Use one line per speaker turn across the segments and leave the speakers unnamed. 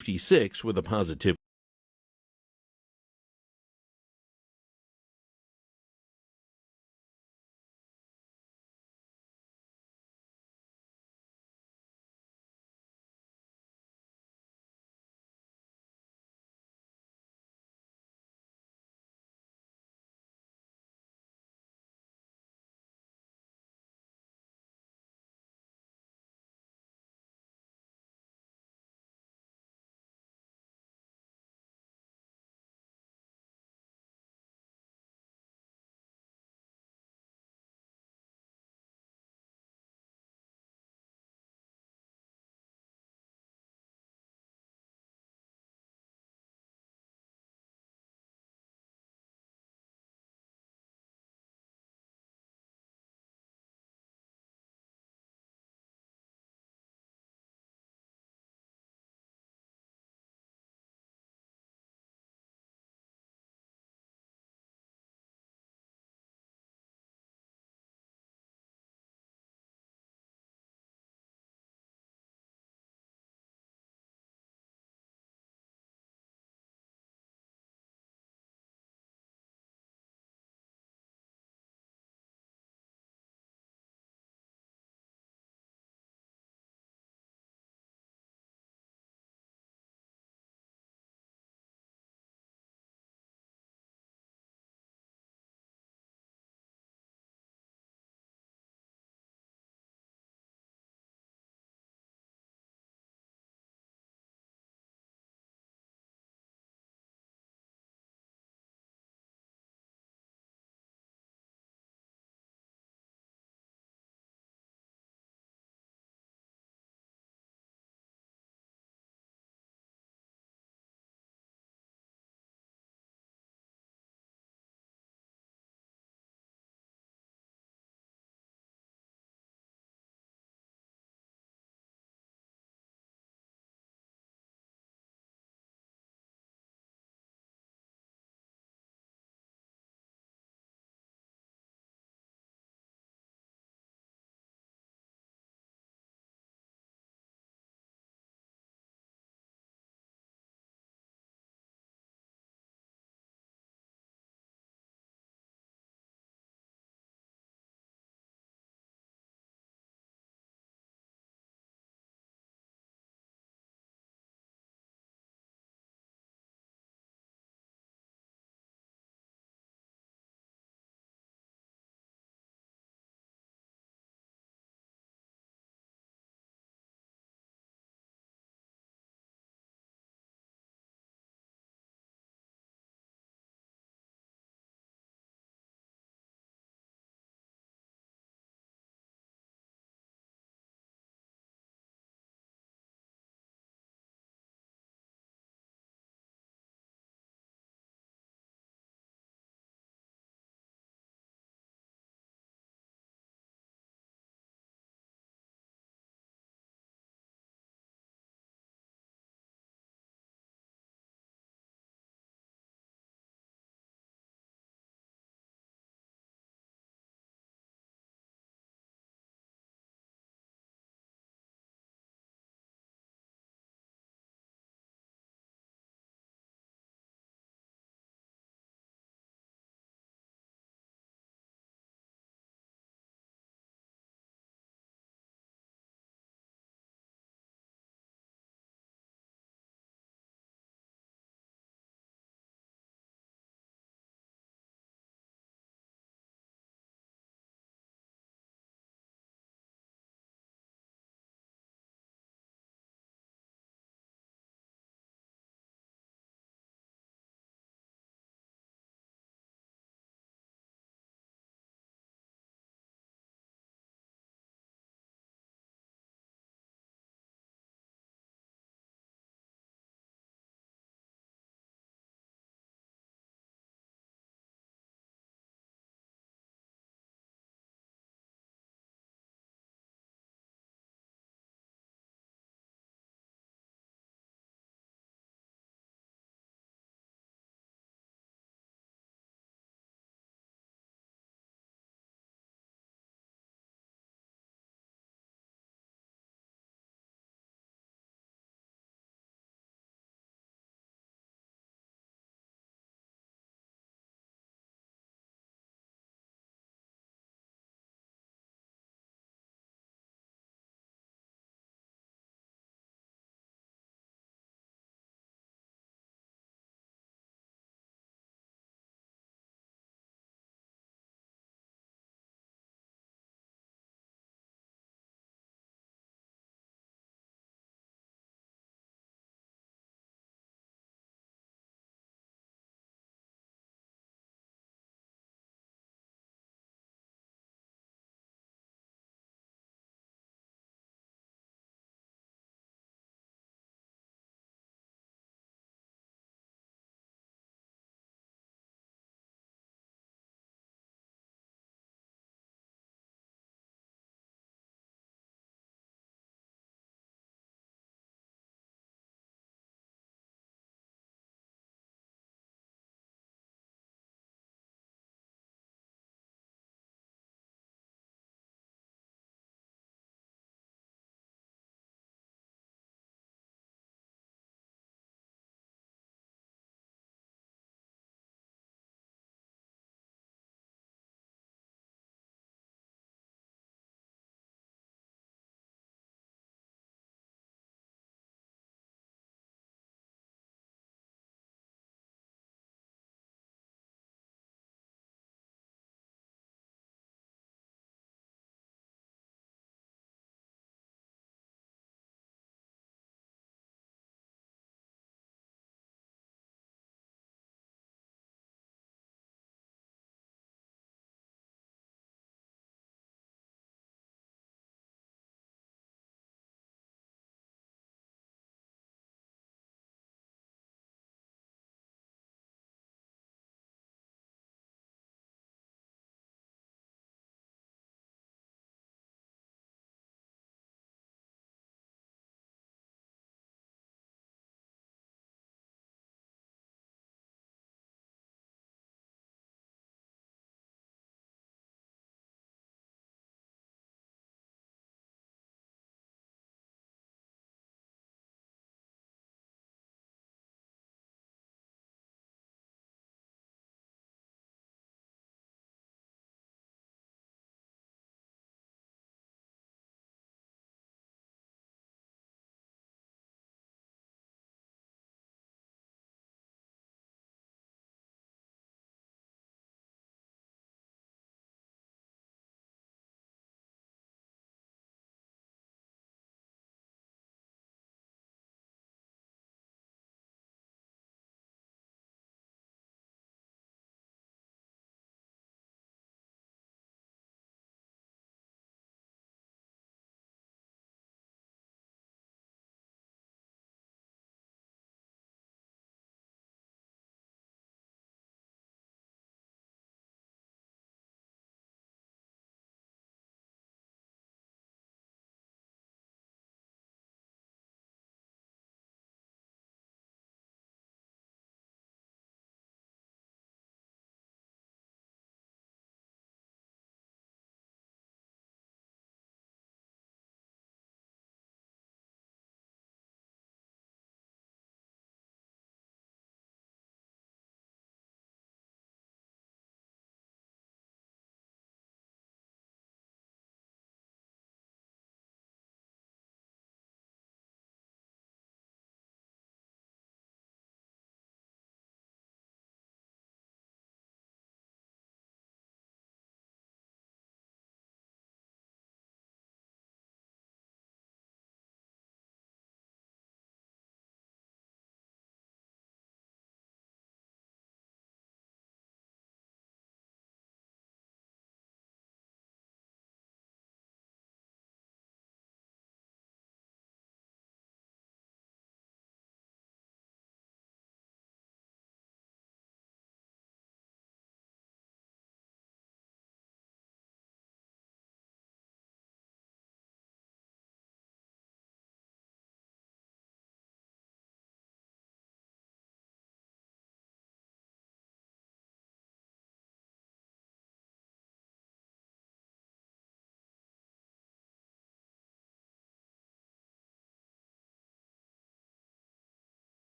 56 with a positive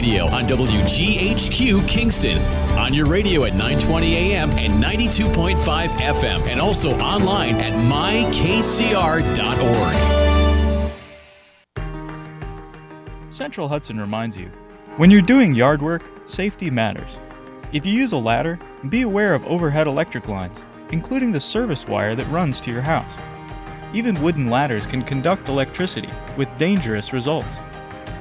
Radio on WGHQ Kingston, on your radio at 920 AM and 92.5 FM, and also online at mykcr.org.
Central Hudson reminds you, when you're doing yard work, safety matters. If you use a ladder, be aware of overhead electric lines, including the service wire that runs to your house. Even wooden ladders can conduct electricity with dangerous results.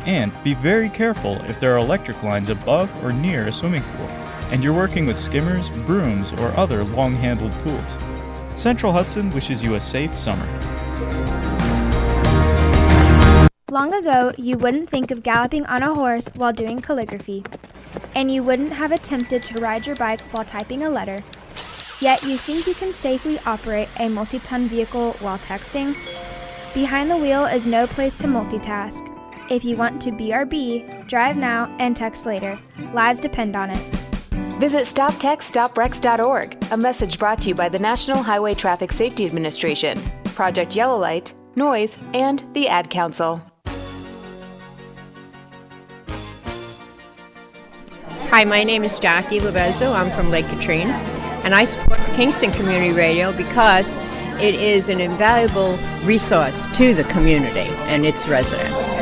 And be very careful if there are electric lines above or near a swimming pool, and you're working with skimmers, brooms, or other long-handled tools. Central Hudson wishes you a safe summer.
Long ago, you wouldn't think of galloping on a horse while doing calligraphy, and you wouldn't have attempted to ride your bike while typing a letter. Yet you think you can safely operate a multi-ton vehicle while texting? Behind the wheel is no place to multitask. If you want to BRB, drive now and text later. Lives depend on it.
Visit StopTextStopWrecks.org, a message brought to you by the National Highway Traffic Safety Administration, Project Yellow Light, Noise, and the Ad Council.
Hi, my name is Jackie Lovezzo. I'm from Lake Katrine, and I support the Kingston Community Radio because it is an invaluable resource to the community and its residents.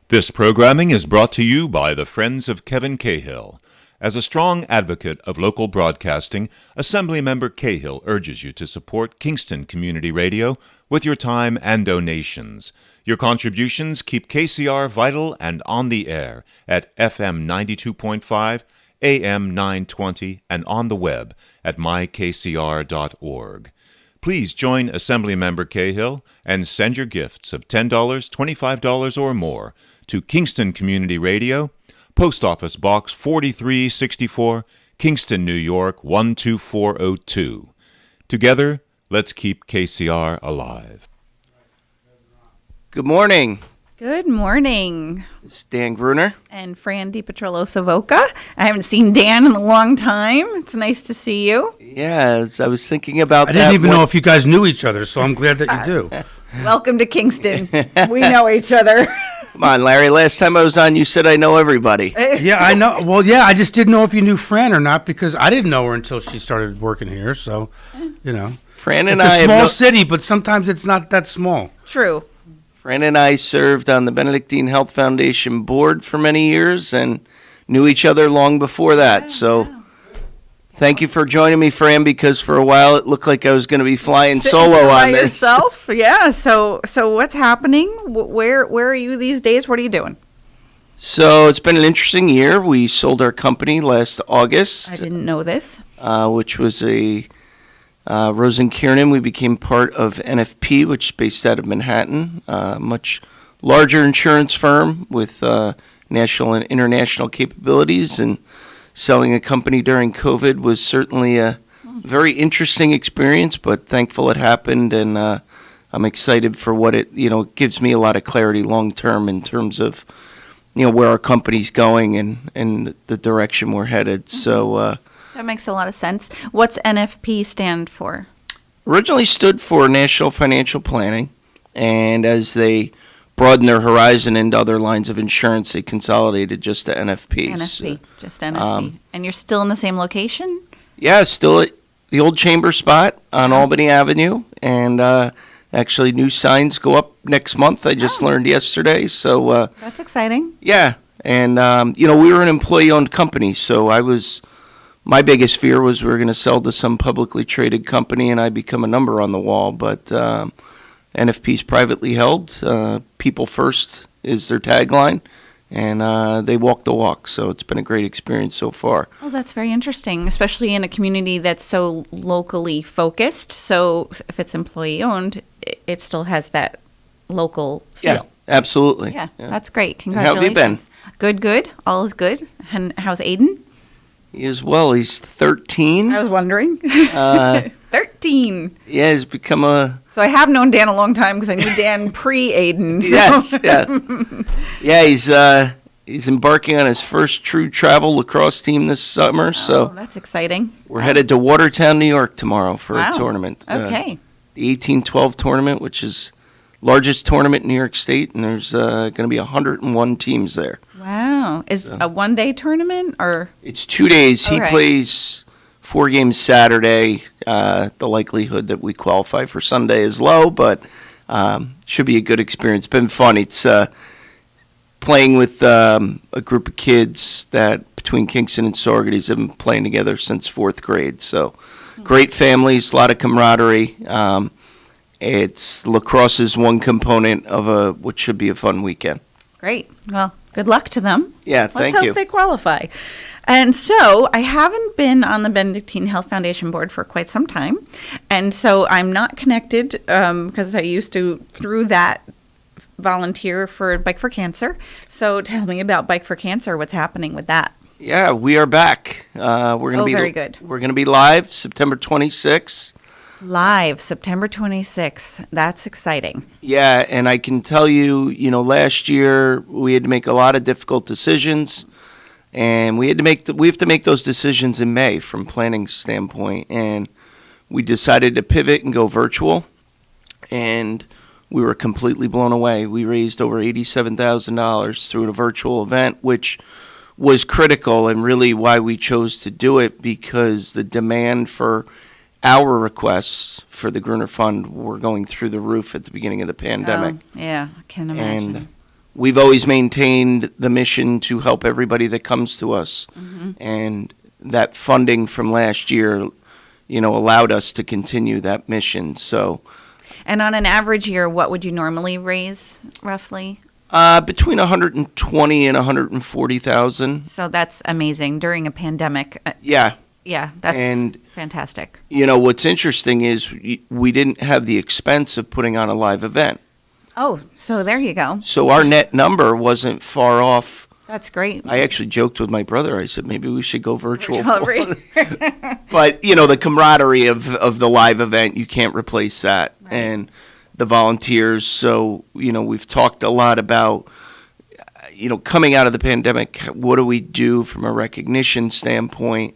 This programming is brought to you by the Friends of Kevin Cahill. As a strong advocate of local broadcasting, Assemblymember Cahill urges you to support Kingston Community Radio with your time and donations. Your contributions keep KCR vital and on the air at FM 92.5, AM 920, and on the web at mykcr.org. Please join Assemblymember Cahill and send your gifts of $10, $25, or more to Kingston Community Radio, Post Office Box 4364, Kingston, New York 12402. Together, let's keep KCR alive.
Good morning.
Good morning.
It's Dan Gruner.
And Fran DiPetrollo-Savoca. I haven't seen Dan in a long time. It's nice to see you.
Yeah, I was thinking about that.
I didn't even know if you guys knew each other, so I'm glad that you do.
Welcome to Kingston. We know each other.
Come on, Larry. Last time I was on, you said I know everybody.
Yeah, I know. Well, yeah, I just didn't know if you knew Fran or not because I didn't know her until she started working here. So, you know.
Fran and
it's a small city, but sometimes it's not that small.
True.
Fran and I served on the Benedictine Health Foundation board for many years and knew each other long before that. So thank you for joining me, Fran, because for a while it looked like I was going to be flying solo on this.
Yourself? Yeah. So what's happening? Where are you these days? What are you doing?
So it's been an interesting year. We sold our company last August.
I didn't know this.
Which was a Rosen Kiernan. We became part of NFP, which is based out of Manhattan, a much larger insurance firm with national and international capabilities. And selling a company during COVID was certainly a very interesting experience, but thankful it happened. And I'm excited for what it gives me a lot of clarity long term in terms of where our company's going and the direction we're headed. So.
That makes a lot of sense. What's NFP stand for?
Originally stood for National Financial Planning, and as they broadened their horizon into other lines of insurance, they consolidated just to NFP.
NFP, just NFP. And you're still in the same location?
Yeah, still at the old chamber spot on Albany Avenue, and actually new signs go up next month. I just learned yesterday. So
that's exciting.
Yeah. And, we were an employee-owned company, so my biggest fear was we were going to sell to some publicly traded company and I become a number on the wall. But NFP's privately held. People first is their tagline, and they walk the walk. So it's been a great experience so far.
Oh, that's very interesting, especially in a community that's so locally focused. So if it's employee-owned, it still has that local feel.
Yeah, absolutely.
Yeah, that's great.
And how
Congratulations.
have you been?
Good. All is good. And how's Aiden?
He is well. He's 13.
I was wondering. 13.
Yeah, he's become a...
So I have known Dan a long time because I knew Dan pre-Aiden. So.
Yes, he's embarking on his first true travel lacrosse team this summer. So
that's exciting.
We're headed to Watertown, New York tomorrow for
Wow.
a tournament.
Okay.
The 1812 tournament, which is largest tournament in New York State, and there's going to be 101 teams there.
Wow. Is a one-day tournament or?
It's 2 days. He
Okay.
plays 4 games Saturday. The likelihood that we qualify for Sunday is low, but should be a good experience. Been fun. It's playing with a group of kids that between Kingston and Saugerties have been playing together since 4th grade. So great families, a lot of camaraderie. It's lacrosse is one component of what should be a fun weekend.
Great. Well, good luck to them.
Yeah, thank
Let's
you.
hope they qualify. And so I haven't been on the Benedictine Health Foundation board for quite some time. And so I'm not connected because I used to, through that, volunteer for Bike for Cancer. So tell me about Bike for Cancer. What's happening with that?
Yeah, we are back. We're going to be
very good.
We're going to be live September 26th.
Live September 26th. That's exciting.
Yeah, and I can tell you, last year we had to make a lot of difficult decisions, and we have to make those decisions in May from planning standpoint, and we decided to pivot and go virtual, and we were completely blown away. We raised over $87,000 through a virtual event, which was critical and really why we chose to do it, because the demand for our requests for the Gruner Fund were going through the roof at the beginning of the pandemic.
Yeah, I can imagine.
And we've always maintained the mission to help everybody that comes to us.
Mm-hmm.
And that funding from last year, allowed us to continue that mission. So
And on an average year, what would you normally raise, roughly?
between 120 and 140,000.
So that's amazing during a pandemic.
Yeah.
Yeah, that's
And
fantastic.
what's interesting is we didn't have the expense of putting on a live event.
Oh, so there you go.
So our net number wasn't far off.
That's great.
I actually joked with my brother. I said, maybe we should go virtual.
Virtual.
But, the camaraderie of the live event, you can't replace that.
Right.
And the volunteers. So, we've talked a lot about, coming out of the pandemic, what do we do from a recognition standpoint?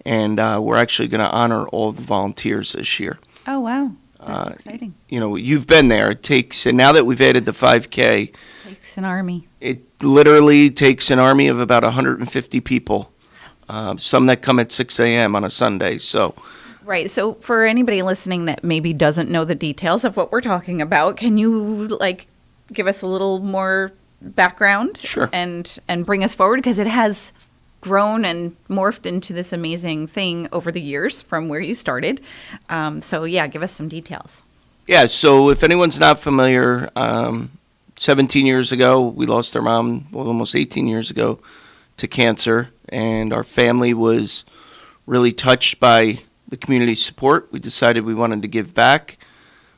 And we're actually going to honor all of the volunteers this year.
Oh, wow. That's exciting.
You've been there. It takes, and now that we've added the 5K,
Takes an army.
it literally takes an army of about 150 people, some that come at 6 a.m. on a Sunday. So,
Right. So for anybody listening that maybe doesn't know the details of what we're talking about, can you give us a little more background?
Sure.
And bring us forward, because it has grown and morphed into this amazing thing over the years from where you started. So yeah, give us some details.
yeah, so if anyone's not familiar, 17 years ago, we lost our mom, almost 18 years ago, to cancer. And our family was really touched by the community support. We decided we wanted to give back.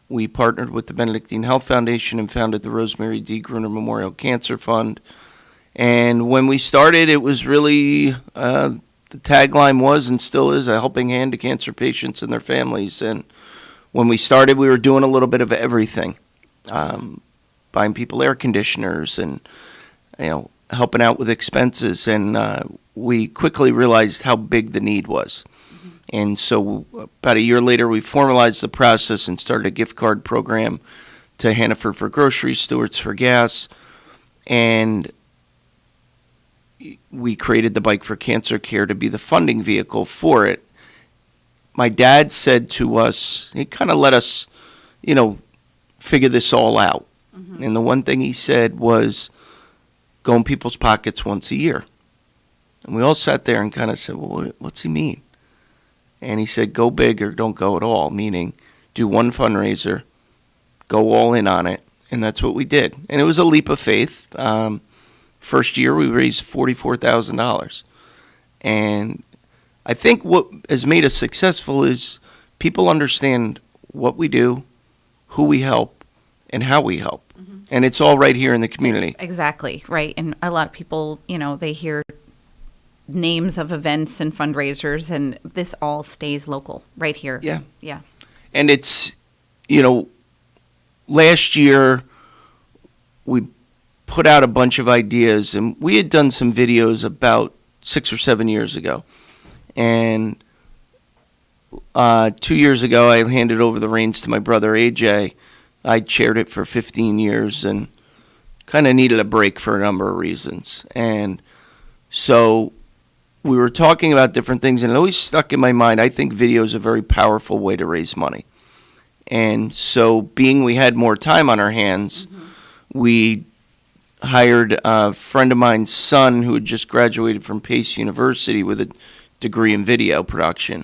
We partnered with the Benedictine Health Foundation and founded the Rosemary D. Gruner Memorial Cancer Fund. And when we started, it was really, the tagline was and still is, a helping hand to cancer patients and their families. And when we started, we were doing a little bit of everything, buying people air conditioners and, helping out with expenses. And we quickly realized how big the need was. And so about a year later, we formalized the process and started a gift card program to Hannaford for groceries, Stewart's for gas, and we created the Bike for Cancer Care to be the funding vehicle for it. My dad said to us, he kind of let us, figure this all out. And the one thing he said was, go in people's pockets once a year. And we all sat there and kind of said, well, what's he mean? And he said, go big or don't go at all, meaning do one fundraiser, go all in on it. And that's what we did. And it was a leap of faith. First year, we raised $44,000. And I think what has made us successful is people understand what we do, who we help, and how we help. Mm-hmm. And it's all right here in the community.
Exactly, right. And a lot of people, they hear names of events and fundraisers, and this all stays local right here.
Yeah.
Yeah.
And it's, last year we put out a bunch of ideas, and we had done some videos about 6 or 7 years ago. And 2 years ago, I handed over the reins to my brother, AJ. I chaired it for 15 years and kind of needed a break for a number of reasons. And so we were talking about different things, and it always stuck in my mind. I think video is a very powerful way to raise money. And so being we had more time on our hands, we hired a friend of mine's son who had just graduated from Pace University with a degree in video production.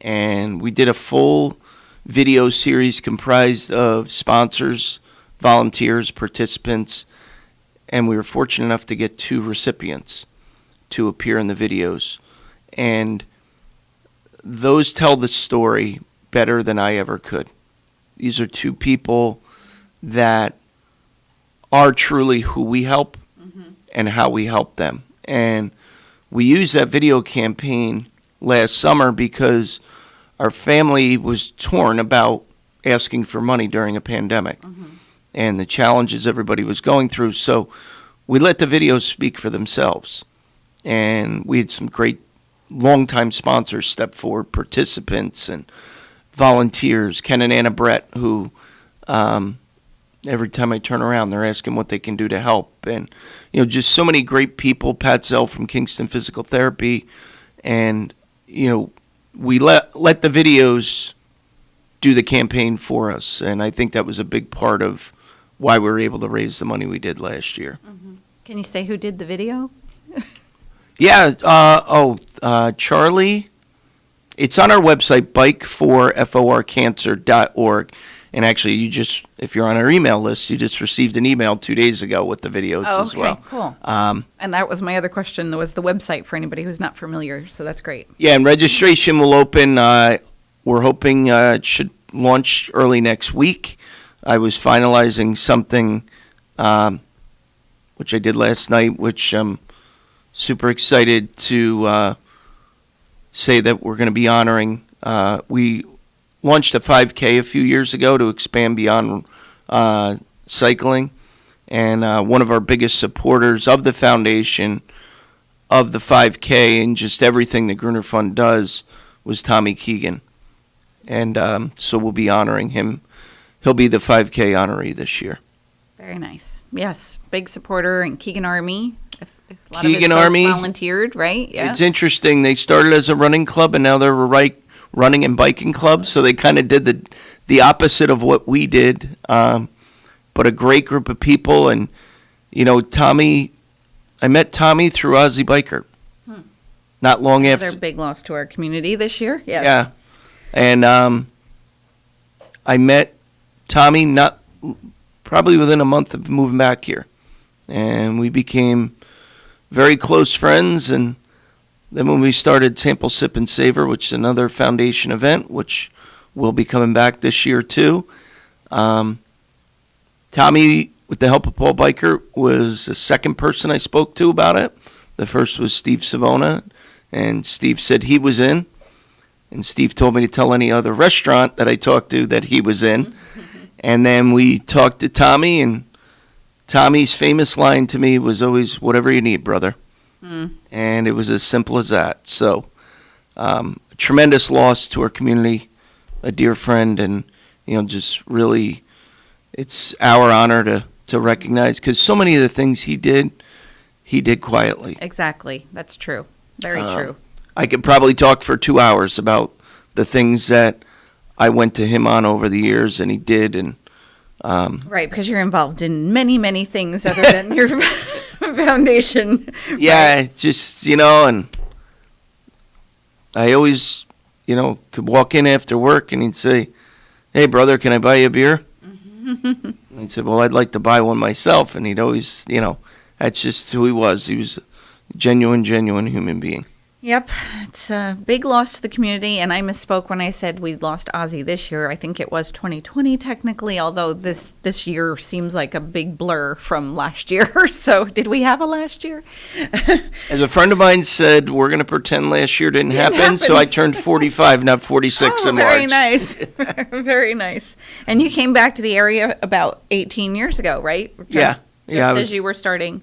And we did a full video series comprised of sponsors, volunteers, participants, and we were fortunate enough to get 2 recipients to appear in the videos. And those tell the story better than I ever could. These are 2 people that are truly who we help and how we help them. And we used that video campaign last summer because our family was torn about asking for money during a pandemic and the challenges everybody was going through. So we let the videos speak for themselves. And we had some great longtime sponsors step forward, participants and volunteers, Ken and Anna Brett, who every time I turn around, they're asking what they can do to help. And, just so many great people, Pat Zell from Kingston Physical Therapy. And, we let the videos do the campaign for us. And I think that was a big part of why we were able to raise the money we did last year.
Can you say who did the video?
Yeah. Charlie. It's on our website, bike4forcancer.org. And actually, if you're on our email list, you just received an email 2 days ago with the videos as well.
Cool. And that was my other question, was the website for anybody who's not familiar. So that's great.
Yeah, and registration will open. We're hoping it should launch early next week. I was finalizing something, which I did last night, which I'm super excited to say that we're going to be honoring. We launched a 5K a few years ago to expand beyond cycling. And one of our biggest supporters of the foundation, of the 5K, and just everything the Gruner Fund does was Tommy Keegan. And so we'll be honoring him. He'll be the 5K honoree this year.
Very nice. Yes, big supporter, and Keegan Army. A lot
Keegan
of his
Army
volunteered, right? Yeah.
It's interesting. They started as a running club, and now they're a running and biking club. So they kind of did the opposite of what we did. But a great group of people, and Tommy. I met Tommy through Aussie Biker. Not long after.
Another big loss to our community this year. Yes.
Yeah, and I met Tommy probably within a month of moving back here, and we became very close friends. And then when we started Sample, Sip, and Savor, which is another foundation event, which will be coming back this year too, Tommy, with the help of Paul Biker, was the second person I spoke to about it. The first was Steve Savona, and Steve said he was in. And Steve told me to tell any other restaurant that I talked to that he was in. And then we talked to Tommy, and Tommy's famous line to me was always, "Whatever you need, brother." And it was as simple as that. So, a tremendous loss to our community, a dear friend, and, just really, it's our honor to recognize, because so many of the things he did quietly.
Exactly. That's true. Very true.
I could probably talk for 2 hours about the things that I went to him on over the years, and he did. And
right, because you're involved in many, many things other than your Foundation.
Yeah, just, and I always, could walk in after work and he'd say, "Hey, brother, can I buy you a beer?" And I'd say, "Well, I'd like to buy one myself." And he'd always, that's just who he was. He was a genuine human being.
Yep, it's a big loss to the community, and I misspoke when I said we lost Ozzy this year. I think it was 2020 technically, although this year seems like a big blur from last year. So did we have a last year?
As a friend of mine said, we're going to pretend last year didn't happen, so I turned 45, not 46 in March.
Very nice. Very nice. And you came back to the area about 18 years ago, right? Just as you were starting.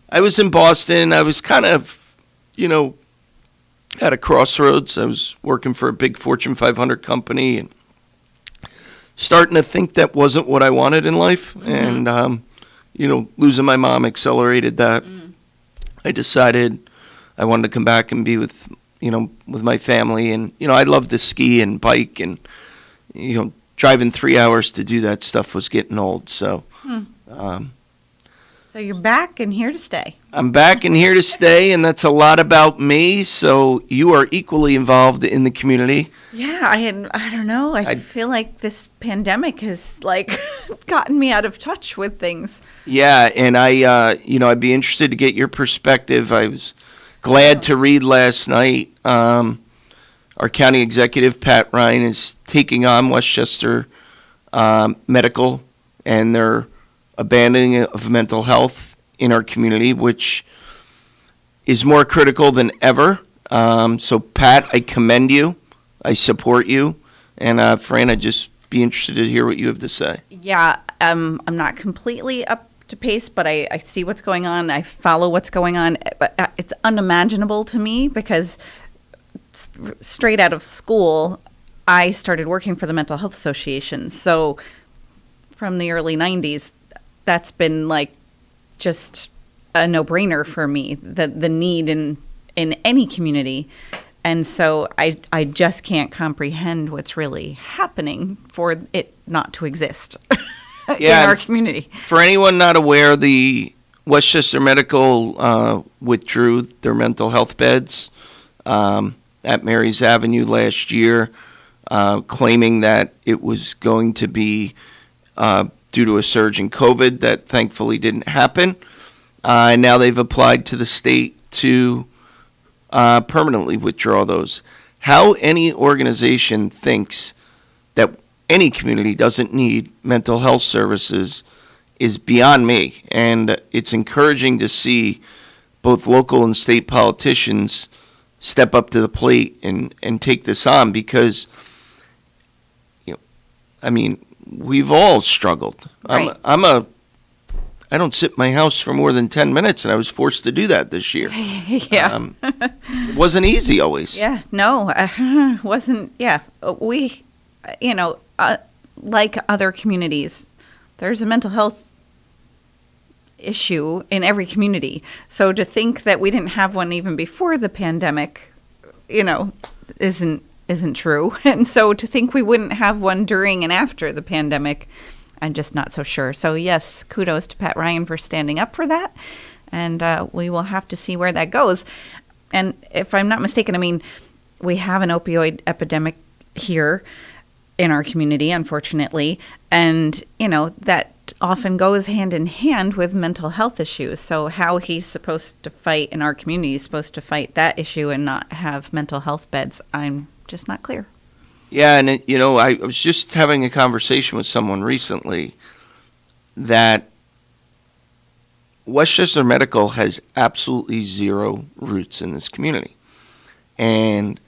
I was in Boston. I was kind of, at a crossroads. I was working for a big Fortune 500 company and starting to think that wasn't what I wanted in life. Mm-hmm. And, losing my mom accelerated that. Mm. I decided I wanted to come back and be with my family. And, I loved to ski and bike and, driving 3 hours to do that stuff was getting old. So,
so you're back and here to stay.
I'm back and here to stay, and that's a lot about me. So you are equally involved in the community.
Yeah, I don't know. I feel like this pandemic has gotten me out of touch with things.
Yeah, and I'd be interested to get your perspective. I was glad to read last night. Our county executive, Pat Ryan, is taking on Westchester Medical, and they're abandoning of mental health in our community, which is more critical than ever. So, Pat, I commend you. I support you. And, Fran, I'd just be interested to hear what you have to say.
Yeah, I'm not completely up to pace, but I see what's going on. I follow what's going on. But it's unimaginable to me because straight out of school, I started working for the Mental Health Association. So from the early 90s, that's been just a no-brainer for me, the need in any community. And so I just can't comprehend what's really happening for it not to exist in our community.
For anyone not aware, the Westchester Medical withdrew their mental health beds at Mary's Avenue last year, claiming that it was going to be due to a surge in COVID that thankfully didn't happen. And now they've applied to the state to permanently withdraw those. How any organization thinks that any community doesn't need mental health services is beyond me. And it's encouraging to see both local and state politicians step up to the plate and take this on because, we've all struggled.
Right.
I don't sit in my house for more than 10 minutes, and I was forced to do that this year.
Yeah.
It wasn't easy always.
Yeah, no, wasn't, yeah. We, like other communities, there's a mental health issue in every community. So to think that we didn't have one even before the pandemic, isn't true. And so to think we wouldn't have one during and after the pandemic, I'm just not so sure. So yes, kudos to Pat Ryan for standing up for that. And we will have to see where that goes. And if I'm not mistaken, we have an opioid epidemic here in our community, unfortunately. And, that often goes hand in hand with mental health issues. So how he's supposed to fight in our community, he's supposed to fight that issue and not have mental health beds, I'm just not clear.
Yeah, and I was just having a conversation with someone recently that Westchester Medical has absolutely zero roots in this community. And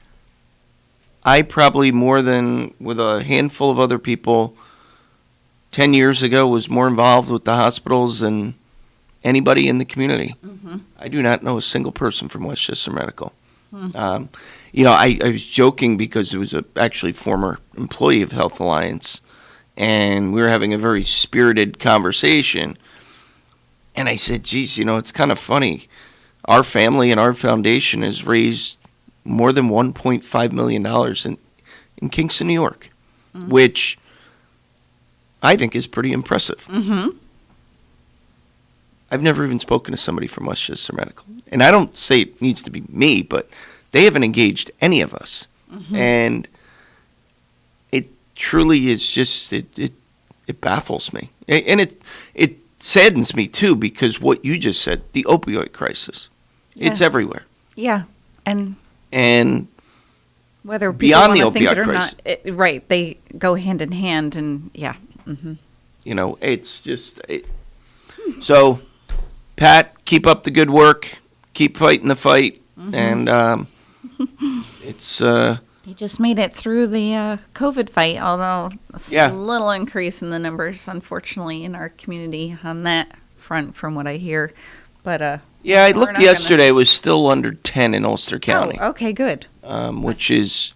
I probably more than with a handful of other people 10 years ago was more involved with the hospitals than anybody in the community. Mm-hmm. I do not know a single person from Westchester Medical. Mm-hmm. I was joking because it was actually former employee of Health Alliance, and we were having a very spirited conversation. And I said, geez, it's kind of funny. Our family and our foundation has raised more than $1.5 million in Kingston, New York, mm-hmm. which I think is pretty impressive.
Mm-hmm.
I've never even spoken to somebody from Westchester Medical. And I don't say it needs to be me, but they haven't engaged any of us. And it truly is just, it baffles me. And it saddens me, too, because what you just said, the opioid crisis, it's everywhere.
Yeah. And whether people
beyond the
want to think
opioid
it or
crisis.
not, right, they go hand in hand, and
You know, it's just... So, Pat, keep up the good work. Keep fighting the fight. And it's...
he just made it through the COVID fight, although a little increase in the numbers, unfortunately, in our community on that front, from what I hear. But
yeah, I looked yesterday. It was still under 10 in Ulster County.
Oh, okay, good.
Which is,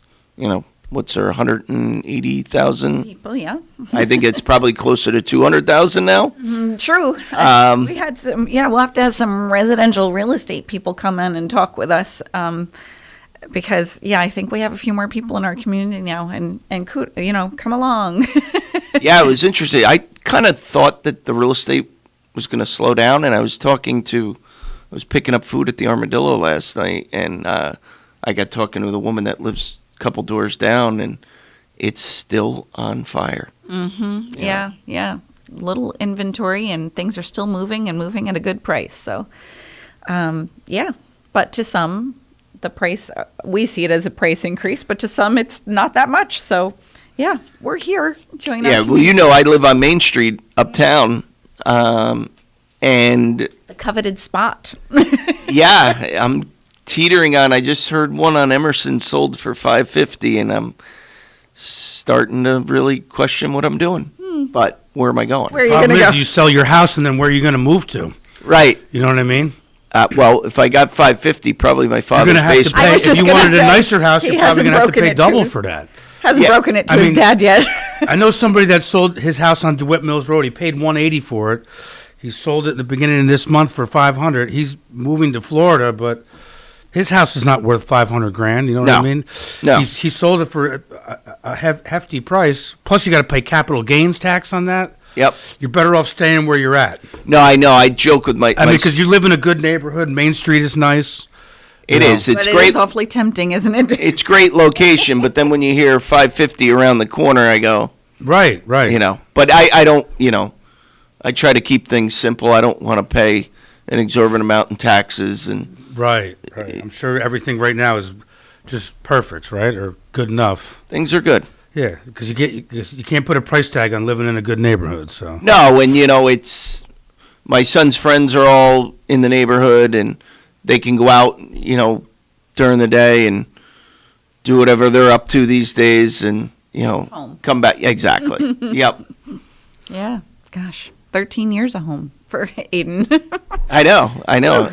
what's there, 180,000?
People, yeah.
I think it's probably closer to 200,000 now.
True. We had some, we'll have to have some residential real estate people come in and talk with us. Because, I think we have a few more people in our community now, and come along.
Yeah, it was interesting. I kind of thought that the real estate was going to slow down, and I was picking up food at the Armadillo last night, and I got talking to the woman that lives a couple doors down, and it's still on fire.
Mm-hmm. Yeah. Little inventory, and things are still moving at a good price. So, but to some, the price, we see it as a price increase, but to some, it's not that much. So, we're here. Join
yeah, well, I live on Main Street uptown, and
the coveted spot.
Yeah, I'm teetering on. I just heard one on Emerson sold for $550, and I'm starting to really question what I'm doing. But where am I going?
Where are you going to go?
You sell your house, and then where are you going to move to?
Right.
You know what I mean?
Well, if I got $550, probably my father's
You're going to have to
basement.
pay. If you wanted a nicer house, you're probably going to have to pay double for that.
Hasn't broken it to his dad yet.
I know somebody that sold his house on DeWitt Mills Road. He paid $180 for it. He sold it at the beginning of this month for $500. He's moving to Florida, but his house is not worth $500,000. You know what I mean?
No.
He sold it for a hefty price. Plus, you got to pay capital gains tax on that.
Yep.
You're better off staying where you're at.
No, I know. I joke with my...
I mean, because you live in a good neighborhood. Main Street is nice.
It is. It's
but
great.
It's awfully tempting, isn't it?
It's great location, but then when you hear $550 around the corner, I go...
Right.
But I don't, I try to keep things simple. I don't want to pay an exorbitant amount in taxes. And
Right. I'm sure everything right now is just perfect, right? Or good enough.
Things are good.
Yeah, because you can't put a price tag on living in a good neighborhood. So
no, and it's my son's friends are all in the neighborhood, and they can go out, during the day and do whatever they're up to these days, and
Home.
come back. Exactly. Yep.
Yeah. Gosh, 13 years of home for Aiden.
I know.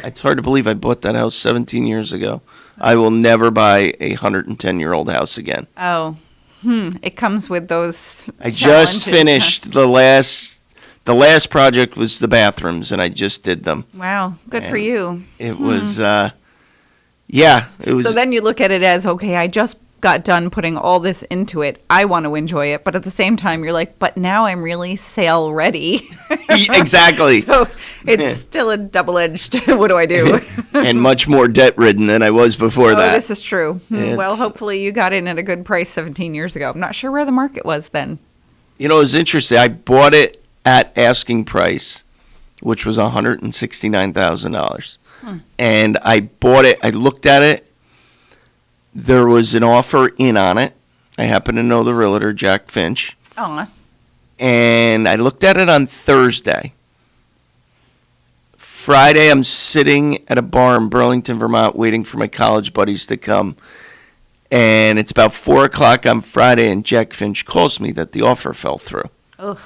It's hard to believe I bought that house 17 years ago. I will never buy a 110-year-old house again.
Oh. It comes with those.
I just finished the last project was the bathrooms, and I just did them.
Wow, good for you.
It was, it was.
So then you look at it as, okay, I just got done putting all this into it. I want to enjoy it, but at the same time, you're like, but now I'm really sale ready.
Exactly.
So it's still a double-edged. What do I do?
And much more debt-ridden than I was before that.
This is true. Well, hopefully you got in at a good price 17 years ago. I'm not sure where the market was then.
It was interesting. I bought it at asking price, which was $169,000. And I bought it. I looked at it. There was an offer in on it. I happen to know the realtor, Jack Finch.
Oh.
And I looked at it on Thursday. Friday, I'm sitting at a bar in Burlington, Vermont, waiting for my college buddies to come. And it's about 4 o'clock on Friday, and Jack Finch calls me that the offer fell through.
Ugh.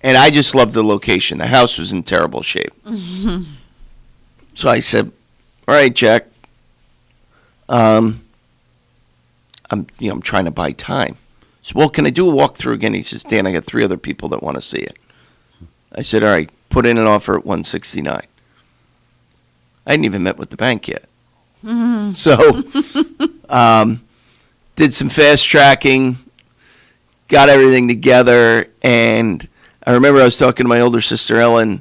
And I just loved the location. The house was in terrible shape. Mm-hmm. So I said, all right, Jack, I'm trying to buy time. So, well, can I do a walkthrough again? He says, Dan, I got 3 other people that want to see it. I said, all right, put in an offer at $169. I hadn't even met with the bank yet. Mm-hmm. So, did some fast tracking, got everything together, and I remember I was talking to my older sister, Ellen,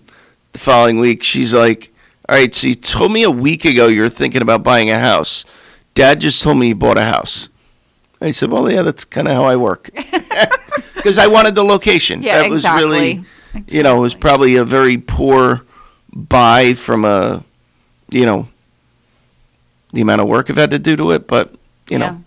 the following week, she's like, all right, so you told me a week ago you're thinking about buying a house. Dad just told me he bought a house. I said, well, yeah, that's kind of how I work. Because I wanted the location.
Yeah,
that was
exactly.
really, it was probably a very poor buy from the amount of work I've had to do to it, but, you know.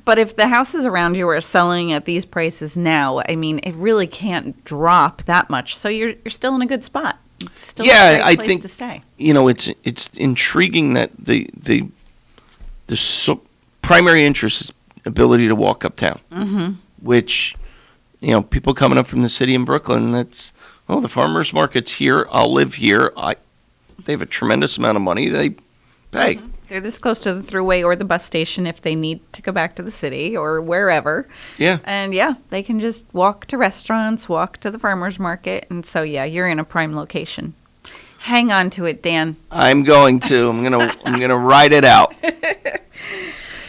But if the houses around you are selling at these prices now, I mean, it really can't drop that much. So you're still in a good spot. It's still a great
I
place
think
to stay.
It's intriguing that the primary interest is ability to walk uptown, which people coming up from the city in Brooklyn. That's the farmers market's here. I'll live here. They have a tremendous amount of money. They pay.
They're this close to the thruway or the bus station if they need to go back to the city or wherever.
Yeah.
And they can just walk to restaurants, walk to the farmers market. And so, you're in a prime location. Hang on to it, Dan.
I'm going to. I'm gonna ride it out.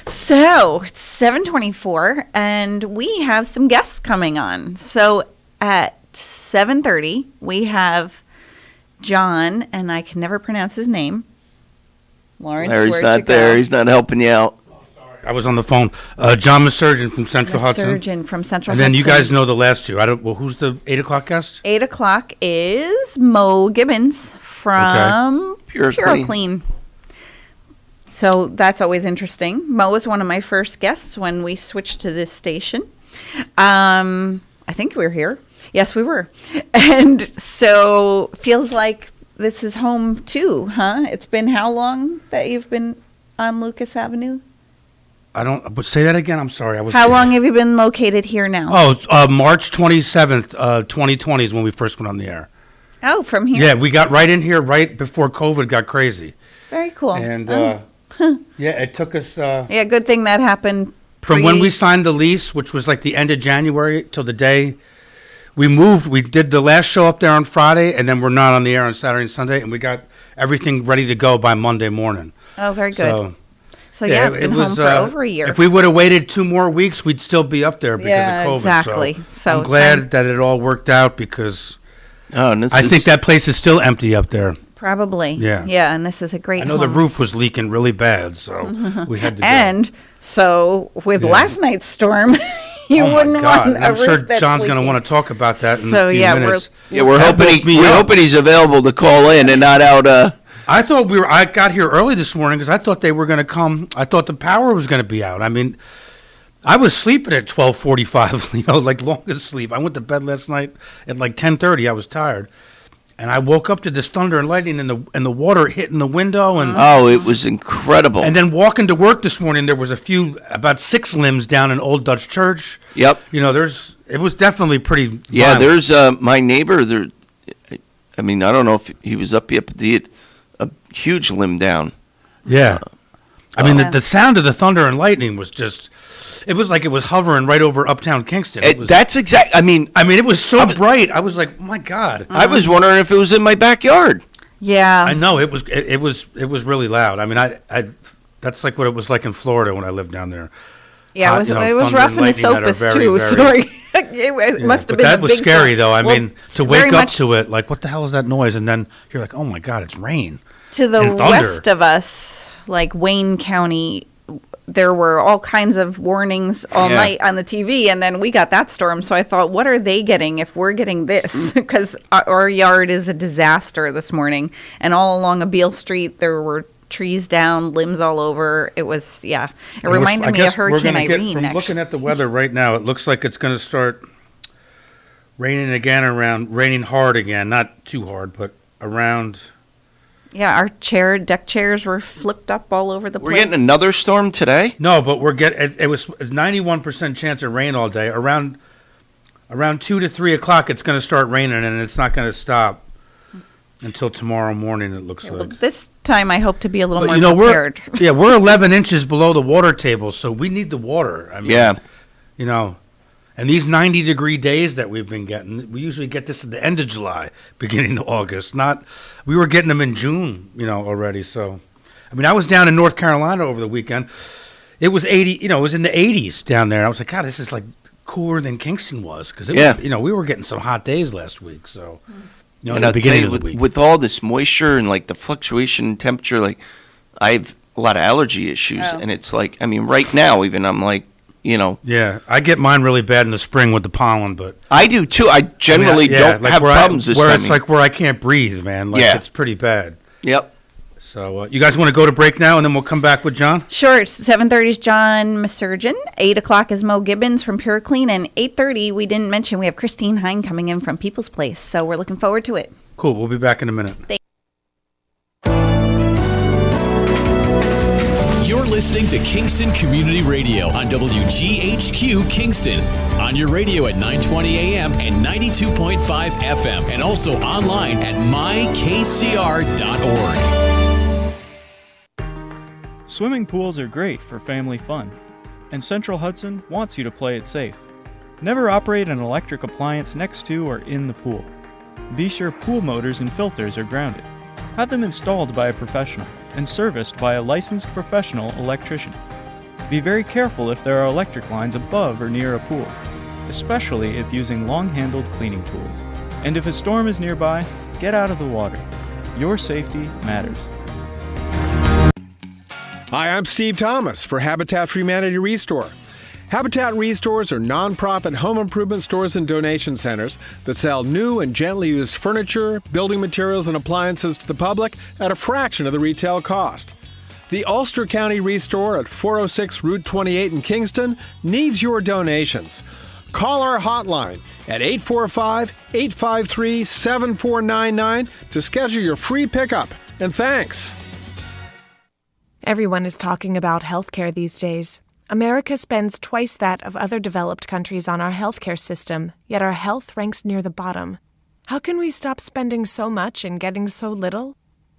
So it's 7:24, and we have some guests coming on. So at 7:30, we have John, and I can never pronounce his name. Lawrence,
Larry's not there. He's not helping you out.
I was on the phone. John Masurgeon from Central Hudson.
Masurgeon from Central
And
Hudson.
then you guys know the last two. Who's the 8 o'clock guest?
8 o'clock is Mo Gibbons from
Pure
Clean. So that's always interesting. Mo was one of my first guests when we switched to this station. I think we were here. Yes, we were. And so feels like this is home too, huh? It's been how long that you've been on Lucas Avenue?
But say that again. I'm sorry.
How long have you been located here now?
Oh, March 27th, 2020 is when we first went on the air.
Oh, from here?
Yeah, we got right in here right before COVID got crazy.
Very cool.
And, it took us...
good thing that happened.
From when we signed the lease, which was like the end of January, till the day we moved. We did the last show up there on Friday, and then we're not on the air on Saturday and Sunday, and we got everything ready to go by Monday morning.
Oh, very good. So it's been home for over a year.
If we would have waited 2 more weeks, we'd still be up there because of COVID.
Exactly.
So I'm glad that it all worked out because I think that place is still empty up there.
Probably.
Yeah.
Yeah, and this is a great
I know the roof was leaking really bad, so we had to go.
And so with last night's storm, you wouldn't want a
I'm sure
roof that's
John's going to
leaking.
want to talk about that in a few minutes.
We're hoping he's available to call in and not out.
I thought I got here early this morning because I thought they were going to come. I thought the power was going to be out. I mean, I was sleeping at 12:45, like longest sleep. I went to bed last night at like 10:30. I was tired. And I woke up to this thunder and lightning and the water hitting the window. And
it was incredible.
And then walking to work this morning, there was about 6 limbs down in Old Dutch Church.
Yep.
It was definitely pretty
Yeah,
violent.
there's my neighbor there. I mean, I don't know if he was up yet, but he had a huge limb down.
Yeah. I mean, the sound of the thunder and lightning was just... It was like it was hovering right over uptown Kingston.
That's exact. I mean,
it was so bright. I was like, oh my God.
I was wondering if it was in my backyard.
Yeah.
I know it was really loud. I mean, I that's like what it was like in Florida when I lived down there.
Yeah, it was rough in Esopus too. Sorry. It must have been.
But that
a
was
big
scary
storm.
though. I
Well,
mean, to wake up to it, like, what the hell is that noise? And then you're like, oh my God, it's rain.
To the
and thunder.
west of us, like Wayne County, there were all kinds of warnings all night on the TV, and then we got that storm. So I thought, what are they getting if we're getting this? Because our yard is a disaster this morning, and all along a Beale Street there were trees down, limbs all over. It was It reminded me of Hurricane Irene.
From looking at the weather right now, it looks like it's going to start raining raining hard again. Not too hard, but around.
Yeah, our deck chairs were flipped up all over the place.
We're getting another storm today?
No, but we're getting. It was 91% chance of rain all day. Around 2 to 3 o'clock, it's going to start raining, and it's not going to stop until tomorrow morning. It looks like.
Well, this time, I hope to be a little more prepared.
We're 11 inches below the water table, so we need the water. I mean, and these 90-degree days that we've been getting, we usually get this at the end of July, beginning of August. We were getting them in June, already. So, I mean, I was down in North Carolina over the weekend. It was 80, it was in the 80s down there. I was like, God, this is like cooler than Kingston was because we were getting some hot days last week. So, In
And
the
I'll tell
beginning
you,
of the week.
with all this moisture and like the fluctuation in temperature, like I have a lot of allergy issues,
Oh.
and it's like, I mean, right now even I'm like,
Yeah, I get mine really bad in the spring with the pollen, but
I do too. I generally don't have
where
problems this
where
time.
it's like where I can't breathe, man. Like
Yeah.
it's pretty bad.
Yep.
So you guys want to go to break now, and then we'll come back with John?
Sure. It's 7:30 is John Masurgeon. 8 o'clock is Mo Gibbons from Pure Clean. And 8:30, we didn't mention, we have Christine Hine coming in from People's Place. So we're looking forward to it.
Cool. We'll be back in a minute.
You're listening to Kingston Community Radio on WGHQ Kingston. On your radio at 920 AM and 92.5 FM. And also online at mykcr.org.
Swimming pools are great for family fun, and Central Hudson wants you to play it safe. Never operate an electric appliance next to or in the pool. Be sure pool motors and filters are grounded. Have them installed by a professional and serviced by a licensed professional electrician. Be very careful if there are electric lines above or near a pool, especially if using long-handled cleaning tools. And if a storm is nearby, get out of the water. Your safety matters.
Hi, I'm Steve Thomas for Habitat for Humanity Restore. Habitat Restores are nonprofit home improvement stores and donation centers that sell new and gently used furniture, building materials, and appliances to the public at a fraction of the retail cost. The Ulster County Restore at 406 Route 28 in Kingston needs your donations. Call our hotline at 845-853-7499 to schedule your free pickup. And thanks.
Everyone is talking about healthcare these days. America spends twice that of other developed countries on our healthcare system, yet our health ranks near the bottom. How can we stop spending so much and getting so little?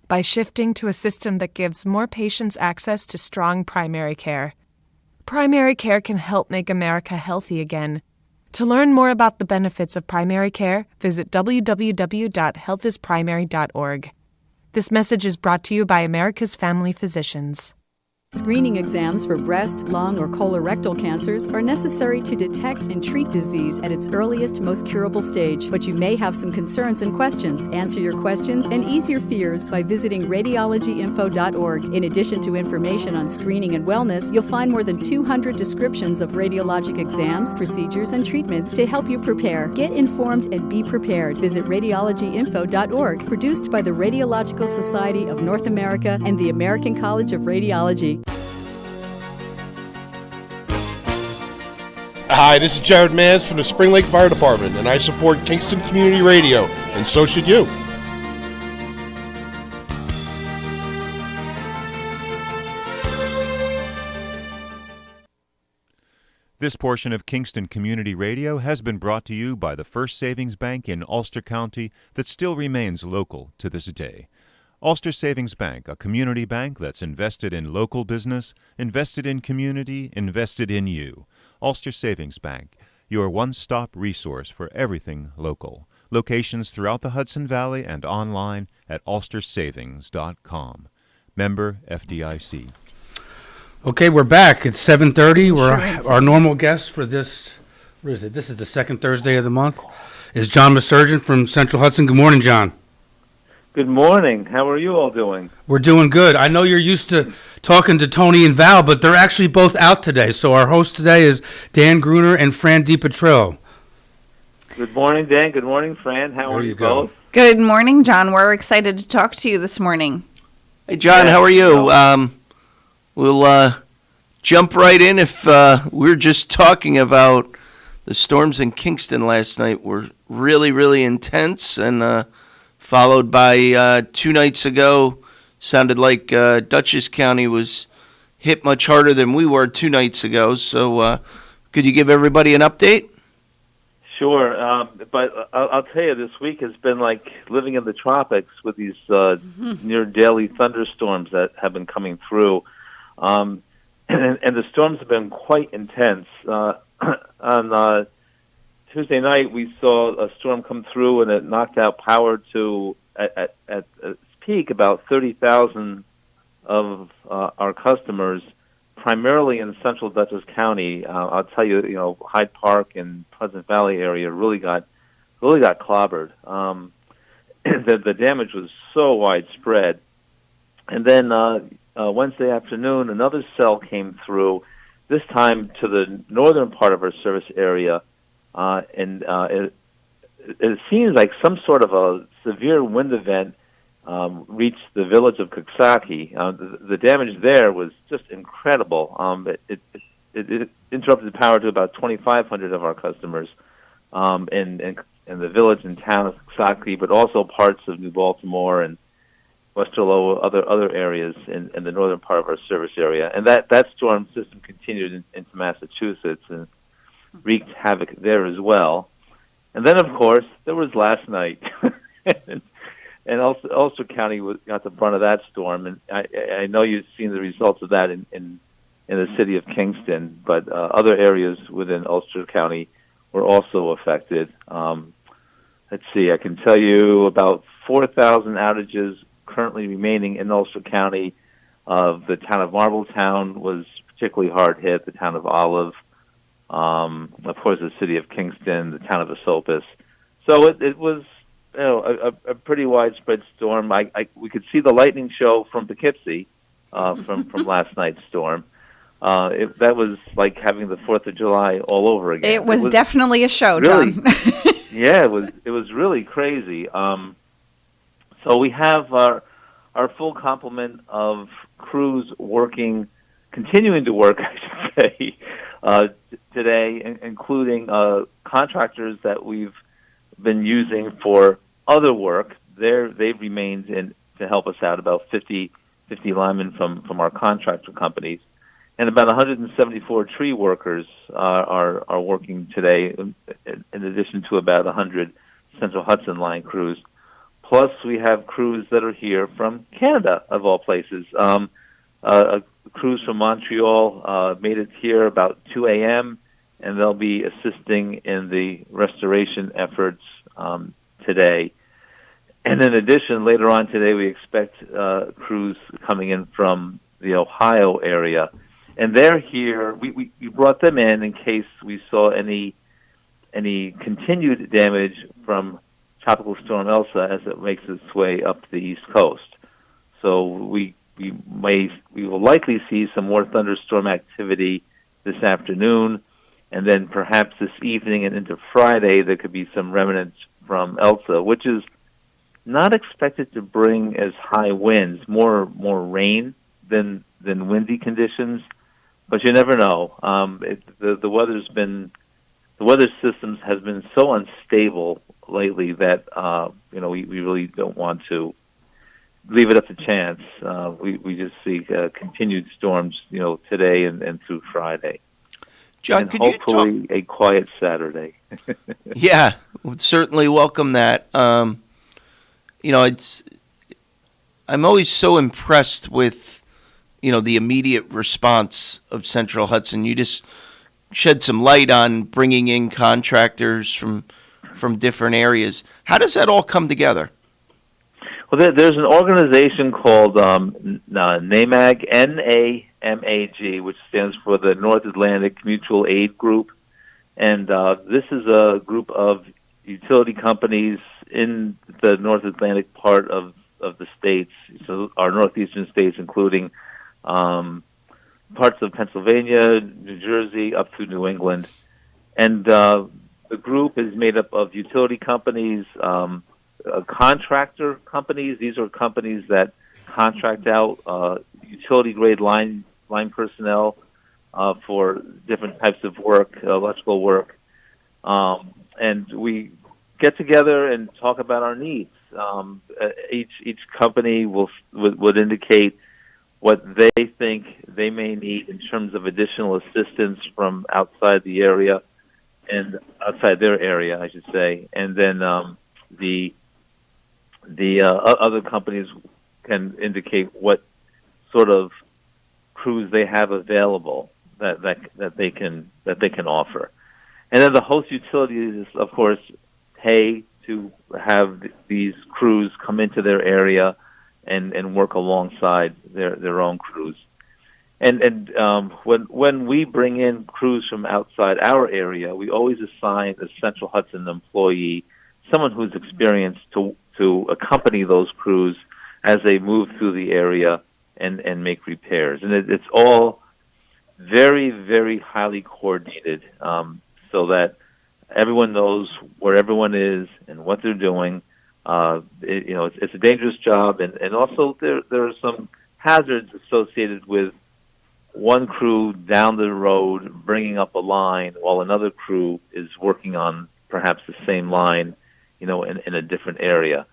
By shifting to a system that gives more patients access to strong primary care. Primary care can help make America healthy again. To learn more about the benefits of primary care, visit www.healthisprimary.org. This message is brought to you by America's Family Physicians.
Screening exams for breast, lung, or colorectal cancers are necessary to detect and treat disease at its earliest, most curable stage. But you may have some concerns and questions. Answer your questions and ease your fears by visiting radiologyinfo.org. In addition to information on screening and wellness, you'll find more than 200 descriptions of radiologic exams, procedures, and treatments to help you prepare. Get informed and be prepared. Visit radiologyinfo.org, produced by the Radiological Society of North America and the American College of Radiology.
Hi, this is Jared Mans from the Spring Lake Fire Department, and I support Kingston Community Radio, and so should you.
This portion of Kingston Community Radio has been brought to you by the First Savings Bank in Ulster County that still remains local to this day. Ulster Savings Bank, a community bank that's invested in local business, invested in community, invested in you. Ulster Savings Bank, your one-stop resource for everything local. Locations throughout the Hudson Valley and online at ulstersavings.com. Member FDIC.
Okay, we're back. It's 7:30. Our normal guest for this, what is it? This is the second Thursday of the month, is John Masurgeon from Central Hudson. Good morning, John.
Good morning. How are you all doing?
We're doing good. I know you're used to talking to Tony and Val, but they're actually both out today. So our host today is Dan Gruner and Fran DiPetrillo.
Good morning, Dan. Good morning, Fran. How are you both?
Good morning, John. We're excited to talk to you this morning.
Hey, John, how are you? We'll jump right in. If we're just talking about the storms in Kingston last night were really, really intense, and followed by 2 nights ago, sounded like Dutchess County was hit much harder than we were 2 nights ago. So could you give everybody an update?
Sure, but I'll tell you, this week has been like living in the tropics with these near daily thunderstorms that have been coming through. And the storms have been quite intense. On Tuesday night, we saw a storm come through, and it knocked out power to, at its peak, about 30,000 of our customers, primarily in central Dutchess County. I'll tell you, Hyde Park and Pleasant Valley area really got clobbered. the damage was so widespread. And then Wednesday afternoon, another cell came through, this time to the northern part of our service area, and it seems like some sort of a severe wind event reached the village of Coxsackie. The damage there was just incredible. It interrupted power to about 2,500 of our customers in the village and town of Coxsackie, but also parts of New Baltimore and Westerlo, other areas in the northern part of our service area. And that storm system continued into Massachusetts and wreaked havoc there as well. And then, of course, there was last night. And Ulster County got the brunt of that storm. And I know you've seen the results of that in the city of Kingston, but other areas within Ulster County were also affected. Let's see, I can tell you about 4,000 outages currently remaining in Ulster County. The town of Marbletown was particularly hard hit, the town of Olive, of course the city of Kingston, the town of Esopus. So it was a pretty widespread storm. We could see the lightning show from Poughkeepsie from last night's storm. That was like having the 4th of July all over again.
It was definitely a show,
really,
John.
Yeah, it was really crazy. So we have our full complement of crews continuing to work, I should say, today, including contractors that we've been using for other work. They've remained to help us out, about 50 linemen from our contractor companies. And about 174 tree workers are working today, in addition to about 100 Central Hudson Line crews. Plus, we have crews that are here from Canada, of all places. Crews from Montreal made it here about 2 a.m., and they'll be assisting in the restoration efforts today. And in addition, later on today, we expect crews coming in from the Ohio area. And they're here. We brought them in case we saw any continued damage from Tropical Storm Elsa as it makes its way up the East Coast. So we will likely see some more thunderstorm activity this afternoon, and then perhaps this evening and into Friday there could be some remnants from Elsa, which is not expected to bring as high winds, more rain than windy conditions. But you never know. The weather systems has been so unstable lately that we really don't want to leave it up to chance. We just see continued storms, today and through Friday.
John,
and
could
hopefully
you talk?
A quiet Saturday.
Yeah, would certainly welcome that. I'm always so impressed with the immediate response of Central Hudson. You just shed some light on bringing in contractors from different areas. How does that all come together?
Well, there's an organization called NAMAG, N-A-M-A-G, which stands for the North Atlantic Mutual Aid Group. And this is a group of utility companies in the North Atlantic part of the states, so our northeastern states, including parts of Pennsylvania, New Jersey, up through New England. And the group is made up of utility companies, contractor companies. These are companies that contract out utility-grade line personnel for different types of work, electrical work. And we get together and talk about our needs. Each company would indicate what they think they may need in terms of additional assistance from outside the area and outside their area, I should say. And then the other companies can indicate what sort of crews they have available that they can offer. And then the host utilities, of course, pay to have these crews come into their area and work alongside their own crews. And when we bring in crews from outside our area, we always assign a Central Hudson employee, someone who's experienced to to accompany those crews as they move through the area and make repairs. And it's all very, very highly coordinated, so that everyone knows where everyone is and what they're doing. It's a dangerous job, and also there are some hazards associated with one crew down the road bringing up a line while another crew is working on perhaps the same line, in a different area.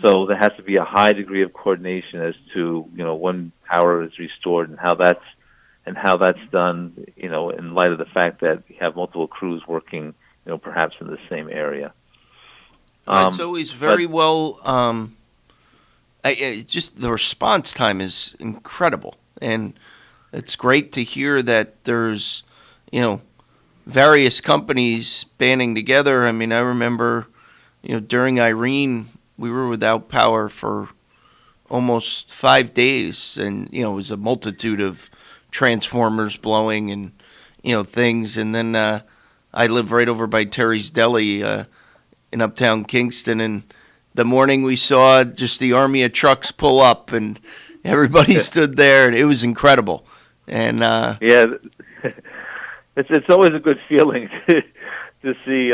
So there has to be a high degree of coordination as to, when power is restored and how that's done, in light of the fact that you have multiple crews working, perhaps in the same area.
It's always very just the response time is incredible. And it's great to hear that there's, various companies banding together. I mean, I remember, during Irene, we were without power for almost 5 days, and it was a multitude of transformers blowing and things. And then I live right over by Terry's Deli in uptown Kingston, and the morning we saw just the army of trucks pull up, and everybody stood there, and it was incredible. And it's always a good feeling to see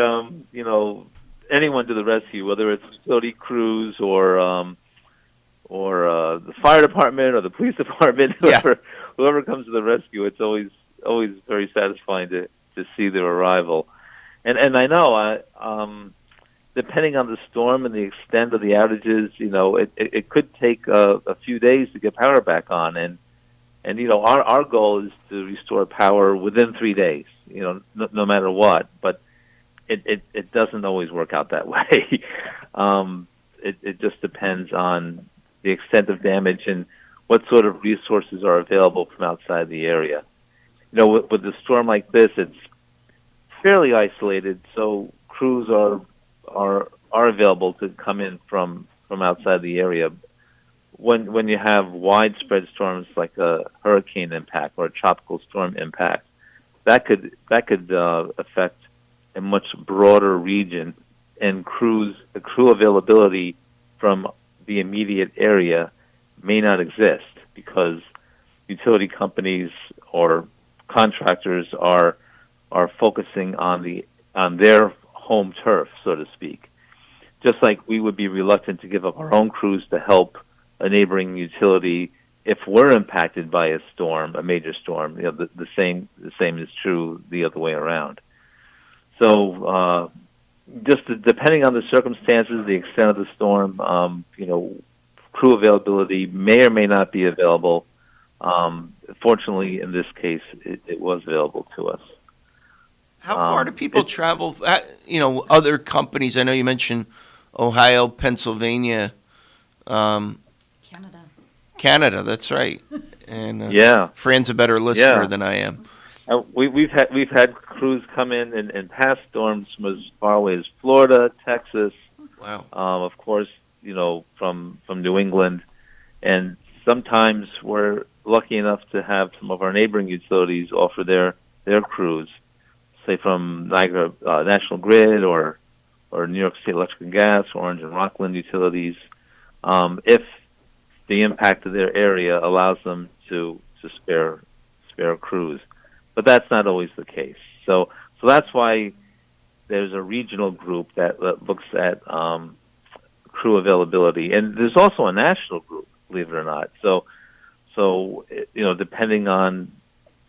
anyone do the rescue, whether it's utility crews or the fire department or the police department, whoever comes to the rescue. It's always very satisfying to see their arrival. And I know depending on the storm and the extent of the outages, it could take a few days to get power back on, and our goal is to restore power within 3 days, no matter what. But it doesn't always work out that way. It just depends on the extent of damage and what sort of resources are available from outside the area. With a storm like this, it's fairly isolated, so crews are available to come in from outside the area. When you have widespread storms like a hurricane impact or a tropical storm impact, that could affect a much broader region, and crew availability from the immediate area may not exist because utility companies or contractors are focusing on their home turf, so to speak. Just like we would be reluctant to give up our own crews to help a neighboring utility if we're impacted by a storm, a major storm. The same is true the other way around. So, just depending on the circumstances, the extent of the storm, crew availability may or may not be available. Fortunately, in this case, it was available to us. How far do people travel? Other companies. I know you mentioned Ohio, Pennsylvania, Canada. That's right. And Fran's a better listener than I am.
We've had crews come in past storms from as far away as Florida, Texas.
Wow.
Of course, from New England, and sometimes we're lucky enough to have some of our neighboring utilities offer their crews, say from Niagara National Grid or New York State Electric and Gas, Orange and Rockland utilities, if the impact of their area allows them to spare crews. But that's not always the case. So that's why there's a regional group that looks at crew availability, and there's also a national group, believe it or not. So depending on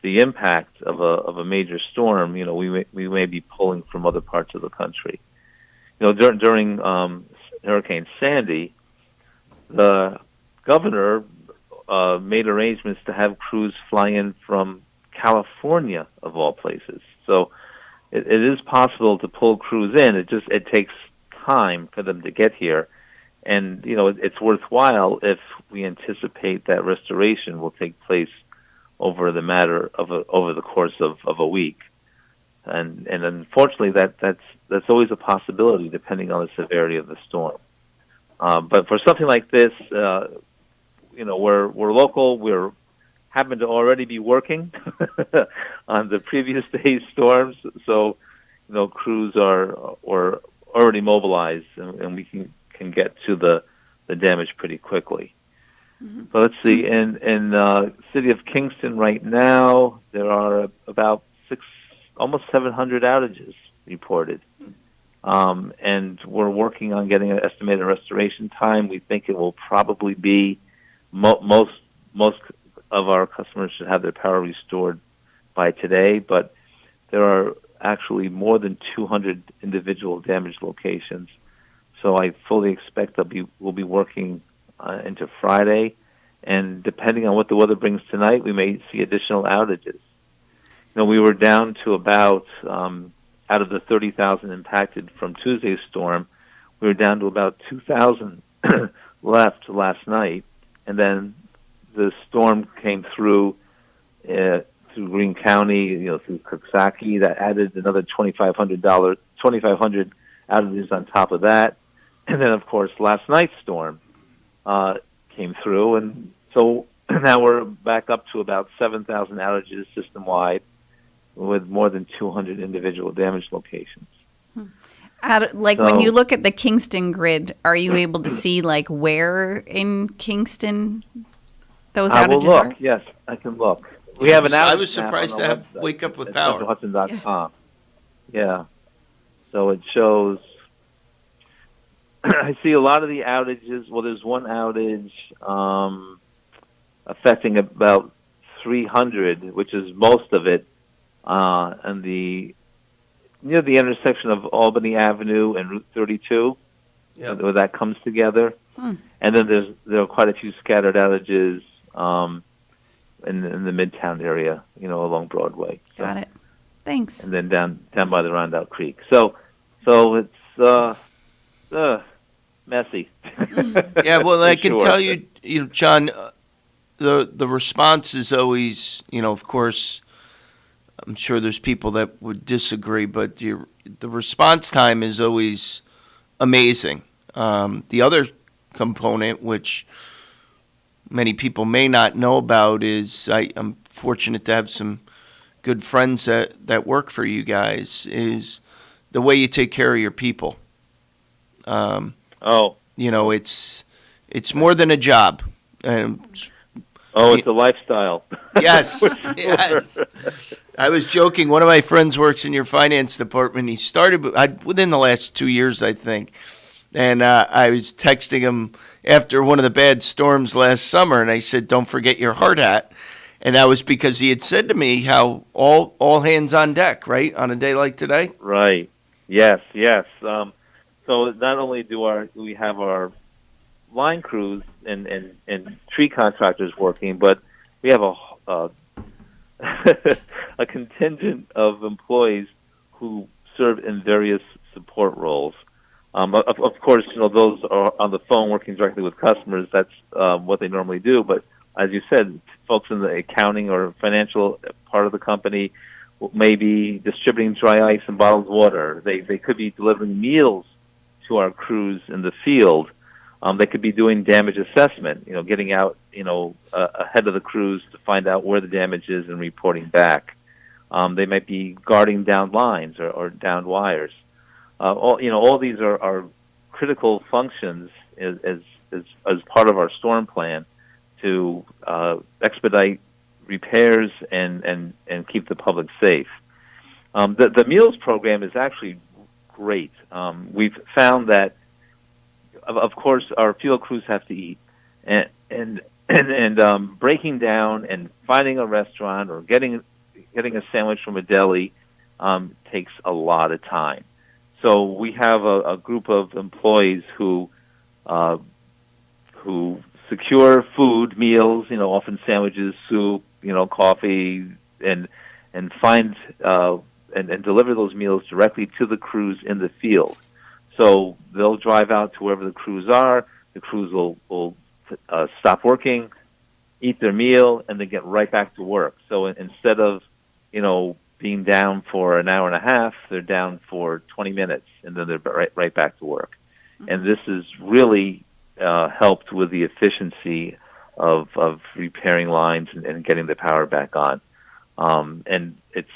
the impact of a major storm, we may be pulling from other parts of the country. During Hurricane Sandy, the governor made arrangements to have crews fly in from California, of all places. So it is possible to pull crews in. It takes time for them to get here, and it's worthwhile if we anticipate that restoration will take place over the course of a week. And unfortunately, that's always a possibility depending on the severity of the storm. But for something like this, we're local. We're happen to already be working on the previous day's storms, so crews are already mobilized, and we can get to the damage pretty quickly. So let's see. In city of Kingston right now, there are about almost 700 outages reported. And we're working on getting an estimated restoration time. We think it will probably be most of our customers should have their power restored by today, but there are actually more than 200 individual damaged locations. So I fully expect we'll be working into Friday, and depending on what the weather brings tonight, we may see additional outages. We were down to about, out of the 30,000 impacted from Tuesday's storm, we were down to about 2,000 left last night, and then the storm came through Greene County, through Coxsackie. That added another $2,500 outages on top of that, and then of course last night's storm came through, and so now we're back up to about 7,000 outages system-wide, with more than 200 individual damage locations.
When you look at the Kingston grid, are you able to see where in Kingston those outages
I will look.
are?
Yes, I can look. We have an outage.
I was surprised to wake up with power.
Hudson.com. Yeah. So it shows. I see a lot of the outages. Well, there's one outage affecting about 300, which is most of it, and near the intersection of Albany Avenue and Route 32, where that comes together. And then there are quite a few scattered outages in the Midtown area, along Broadway. So.
Got it. Thanks.
And then down by the Rondout Creek. So it's messy.
Yeah, well, I can tell you, John, the response is always, of course, I'm sure there's people that would disagree, but the response time is always amazing. The other component, which many people may not know about, is I'm fortunate to have some good friends that work for you guys, is the way you take care of your people. It's more than a job.
It's a lifestyle.
Yes, yes. I was joking. One of my friends works in your finance department. He started within the last 2 years, I think. And I was texting him after one of the bad storms last summer, and I said, "Don't forget your hard hat." And that was because he had said to me how all hands on deck, right, on a day like today.
Right. Yes. So not only do we have our line crews and tree contractors working, but we have a contingent of employees who serve in various support roles. Of course, those are on the phone working directly with customers. That's what they normally do. But as you said, folks in the accounting or financial part of the company may be distributing dry ice and bottled water. They could be delivering meals to our crews in the field. They could be doing damage assessment, getting out, ahead of the crews to find out where the damage is and reporting back. They might be guarding down lines or down wires. All these are critical functions as part of our storm plan to expedite repairs and keep the public safe. The meals program is actually great. We've found that, of course, our field crews have to eat, and breaking down and finding a restaurant or getting a sandwich from a deli takes a lot of time. So we have a group of employees who secure food, meals, often sandwiches, soup, coffee, and find and deliver those meals directly to the crews in the field. So they'll drive out to wherever the crews are. The crews will stop working, eat their meal, and then get right back to work. So instead of, being down for an hour and a half, they're down for 20 minutes, and then they're right back to work. Mm-hmm. And this has really helped with the efficiency of repairing lines and getting the power back on. And it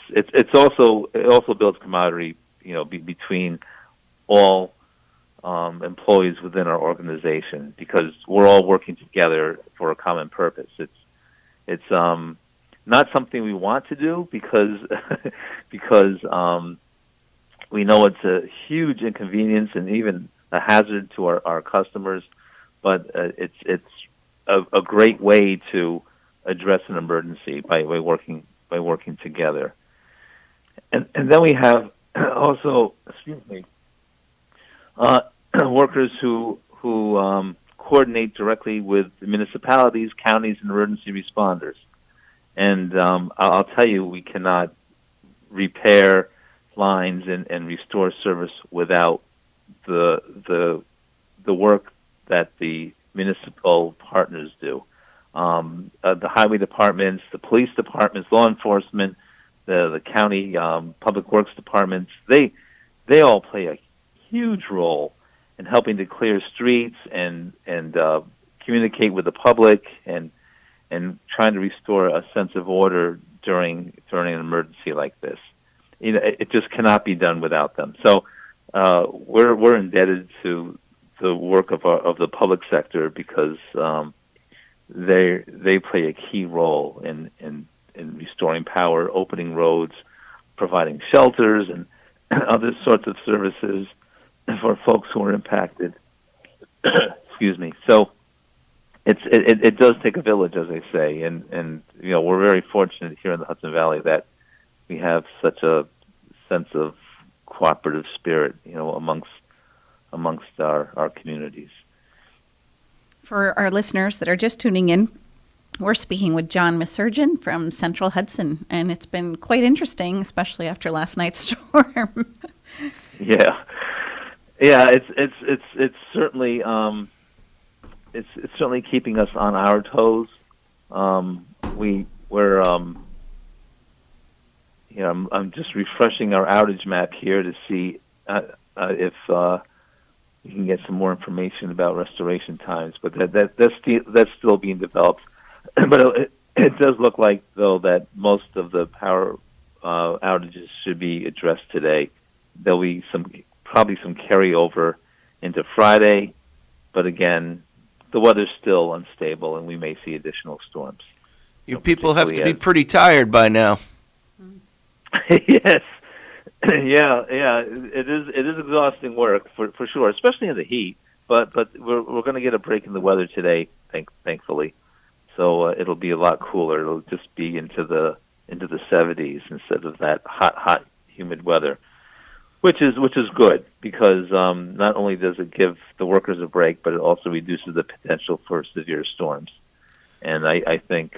also builds camaraderie, between all employees within our organization, because we're all working together for a common purpose. It's not something we want to do because because we know it's a huge inconvenience and even a hazard to our customers, but it's a great way to address an emergency by working together. And then we have also, workers who coordinate directly with the municipalities, counties, and emergency responders. And I'll tell you, we cannot repair lines and restore service without the work that the municipal partners do. The highway departments, the police departments, law enforcement, the county public works departments, they all play a huge role in helping to clear streets and communicate with the public and trying to restore a sense of order during an emergency like this. It just cannot be done without them. So we're indebted to the work of the public sector, because they play a key role in restoring power, opening roads, providing shelters, and other sorts of services for folks who are impacted. Excuse me. So it does take a village, as I say, and we're very fortunate here in the Hudson Valley that we have such a sense of cooperative spirit, amongst our communities.
For our listeners that are just tuning in, we're speaking with John Misurgeon from Central Hudson, and it's been quite interesting, especially after last night's storm.
Yeah, it's certainly it's certainly keeping us on our toes. We're I'm just refreshing our outage map here to see if we can get some more information about restoration times, but that's still being developed. But it does look like, though, that most of the power outages should be addressed today. There'll be probably some carryover into Friday, but again, the weather's still unstable, and we may see additional storms.
You people have to be pretty tired by now.
Yes. Yeah. It is exhausting work for sure, especially in the heat. But we're going to get a break in the weather today, thankfully. So it'll be a lot cooler. It'll just be into the 70s instead of that hot, humid weather, which is good, because not only does it give the workers a break, but it also reduces the potential for severe storms. And I think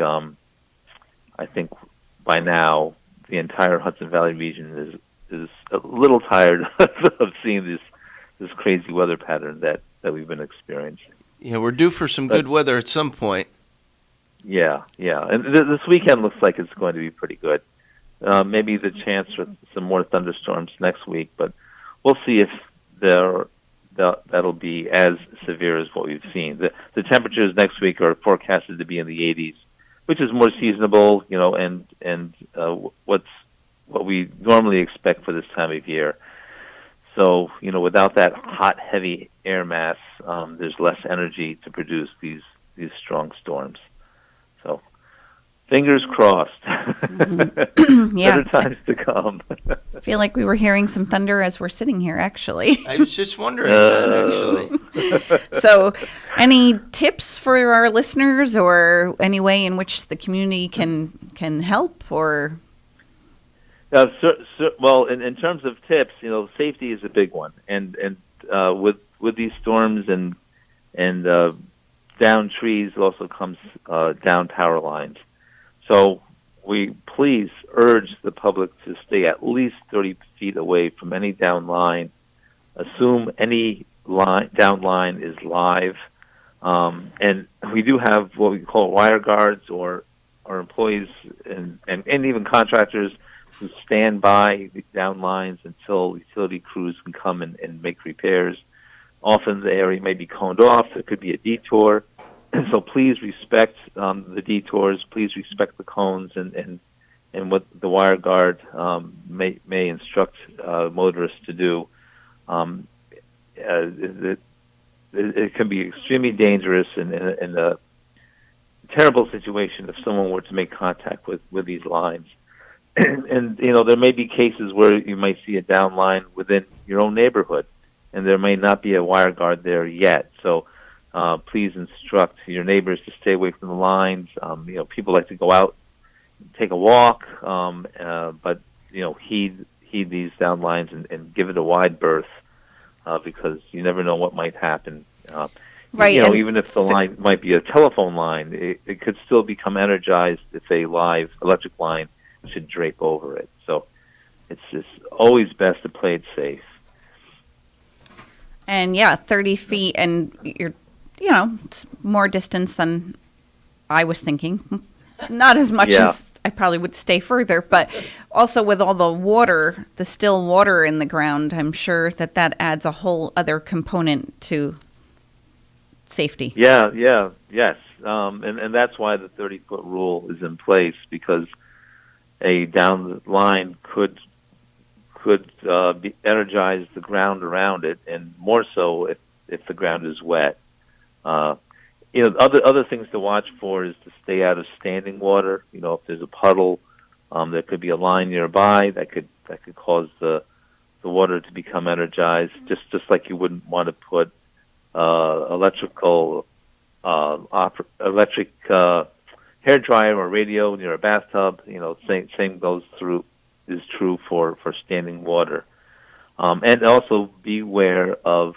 by now the entire Hudson Valley region is a little tired of seeing this crazy weather pattern that we've been experiencing.
Yeah, we're due for some good weather at some point.
Yeah, and this weekend looks like it's going to be pretty good. Maybe the chance for some more thunderstorms next week, but we'll see if that'll be as severe as what we've seen. The temperatures next week are forecasted to be in the 80s, which is more seasonable, and what we normally expect for this time of year. So, without that hot, heavy air mass, there's less energy to produce these strong storms. So, fingers crossed.
Mm-hmm. Yeah.
Better times to come.
I feel like we were hearing some thunder as we're sitting here, actually.
I was just wondering that, actually.
So, any tips for our listeners, or any way in which the community can help, or?
Well, in terms of tips, safety is a big one, and with these storms and down trees also comes down power lines. So we please urge the public to stay at least 30 feet away from any down line. Assume any down line is live, and we do have what we call wire guards, or our employees and even contractors who stand by the down lines until utility crews can come and make repairs. Often the area may be coned off. There could be a detour. So please respect the detours. Please respect the cones and what the wire guard may instruct motorists to do. it can be extremely dangerous and a terrible situation if someone were to make contact with these lines. And there may be cases where you might see a down line within your own neighborhood, and there may not be a wire guard there yet. So please instruct your neighbors to stay away from the lines. People like to go out, take a walk, but heed these down lines and give it a wide berth because you never know what might happen.
Right.
Even if the line might be a telephone line, it could still become energized if a live electric line should drape over it. So it's always best to play it safe.
And 30 feet, and you're, it's more distance than I was thinking. Not as much as I probably would stay further, but also with all the water, the still water in the ground, I'm sure that adds a whole other component to safety.
Yes. And that's why the 30-foot rule is in place, because a down line could energize the ground around it, and more so if the ground is wet. Other things to watch for is to stay out of standing water. If there's a puddle, there could be a line nearby that could cause the water to become energized. Just like you wouldn't want to put electric hair dryer or radio near a bathtub. Same is true for standing water. And also beware of